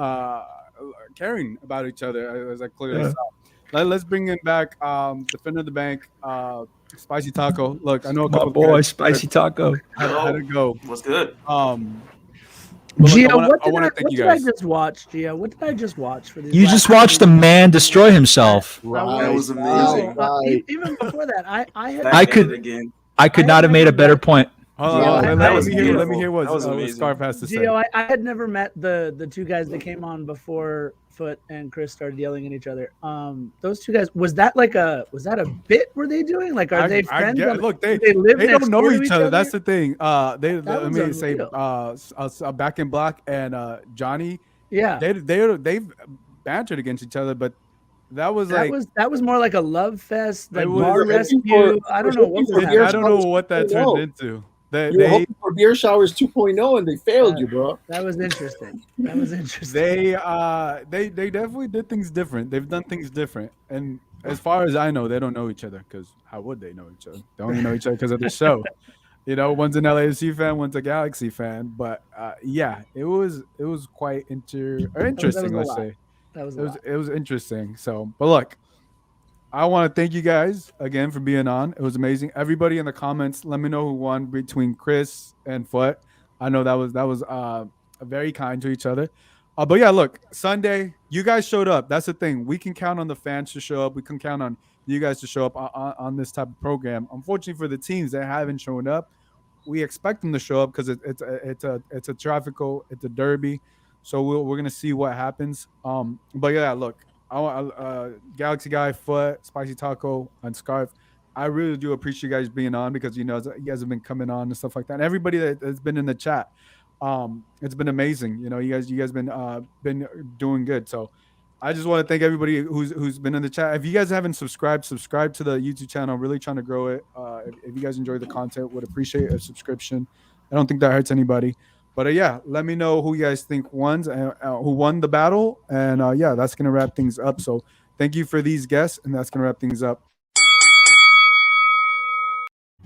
caring about each other, as I clearly saw. Let's bring in back defender of the bank, Spicy Taco. Look, I know a couple of boy, guys Spicy Taco. had to go. What's good? Gio, I want to thank you guys. I just watch, Gio? What did I just watch for these? You just watched a man destroy himself. That was amazing. Even before that, I could not have made a better point. Let me hear what Scarf has to say. Gio, I had never met the two guys that came on before Foot and Chris started yelling at each other. Those two guys, was that a bit were they doing? Like, are they friends? Look, they live don't know to each other. That's the thing. Let me was say, Back in Black and Johnny. Yeah, they've bantered against each other, but that was more like a love fest, like was- bar rescue. I don't know what was I don't know what that turned into. You were hoping for Beer Showers 2.0 and they failed you, bro. That was interesting. They definitely did things different. They've done things different, and as far as I know, they don't know each other, because how would they know each other? They only know each other because of the show. You know, one's an LAFC fan, one's a Galaxy fan. But it was quite interesting. Let's say it was interesting. So, but look, I want to thank you guys again for being on. It was amazing. Everybody in the comments, let me know who won between Chris and Foot. I know that was very kind to each other. But yeah, look, Sunday, you guys showed up. That's the thing. We can count on the fans to show up. We can count on you guys to show up on this type of program. Unfortunately for the teams that haven't shown up, we expect them to show up because it's a trifecta, it's a derby. So we're gonna see what happens. But yeah, look, Galaxy Guy, Foot, Spicy Taco, and Scarf. I really do appreciate you guys being on because you guys have been coming on and stuff like that. And everybody that has been in the chat, it's been amazing. You guys been doing good. So I just want to thank everybody who's been in the chat. If you guys haven't subscribed to the YouTube channel. I'm really trying to grow it. If you guys enjoy the content, would appreciate a subscription. I don't think that hurts anybody. But yeah, let me know who you guys think who won the battle. And yeah, that's gonna wrap things up. So thank you for these guests, and that's gonna wrap things up.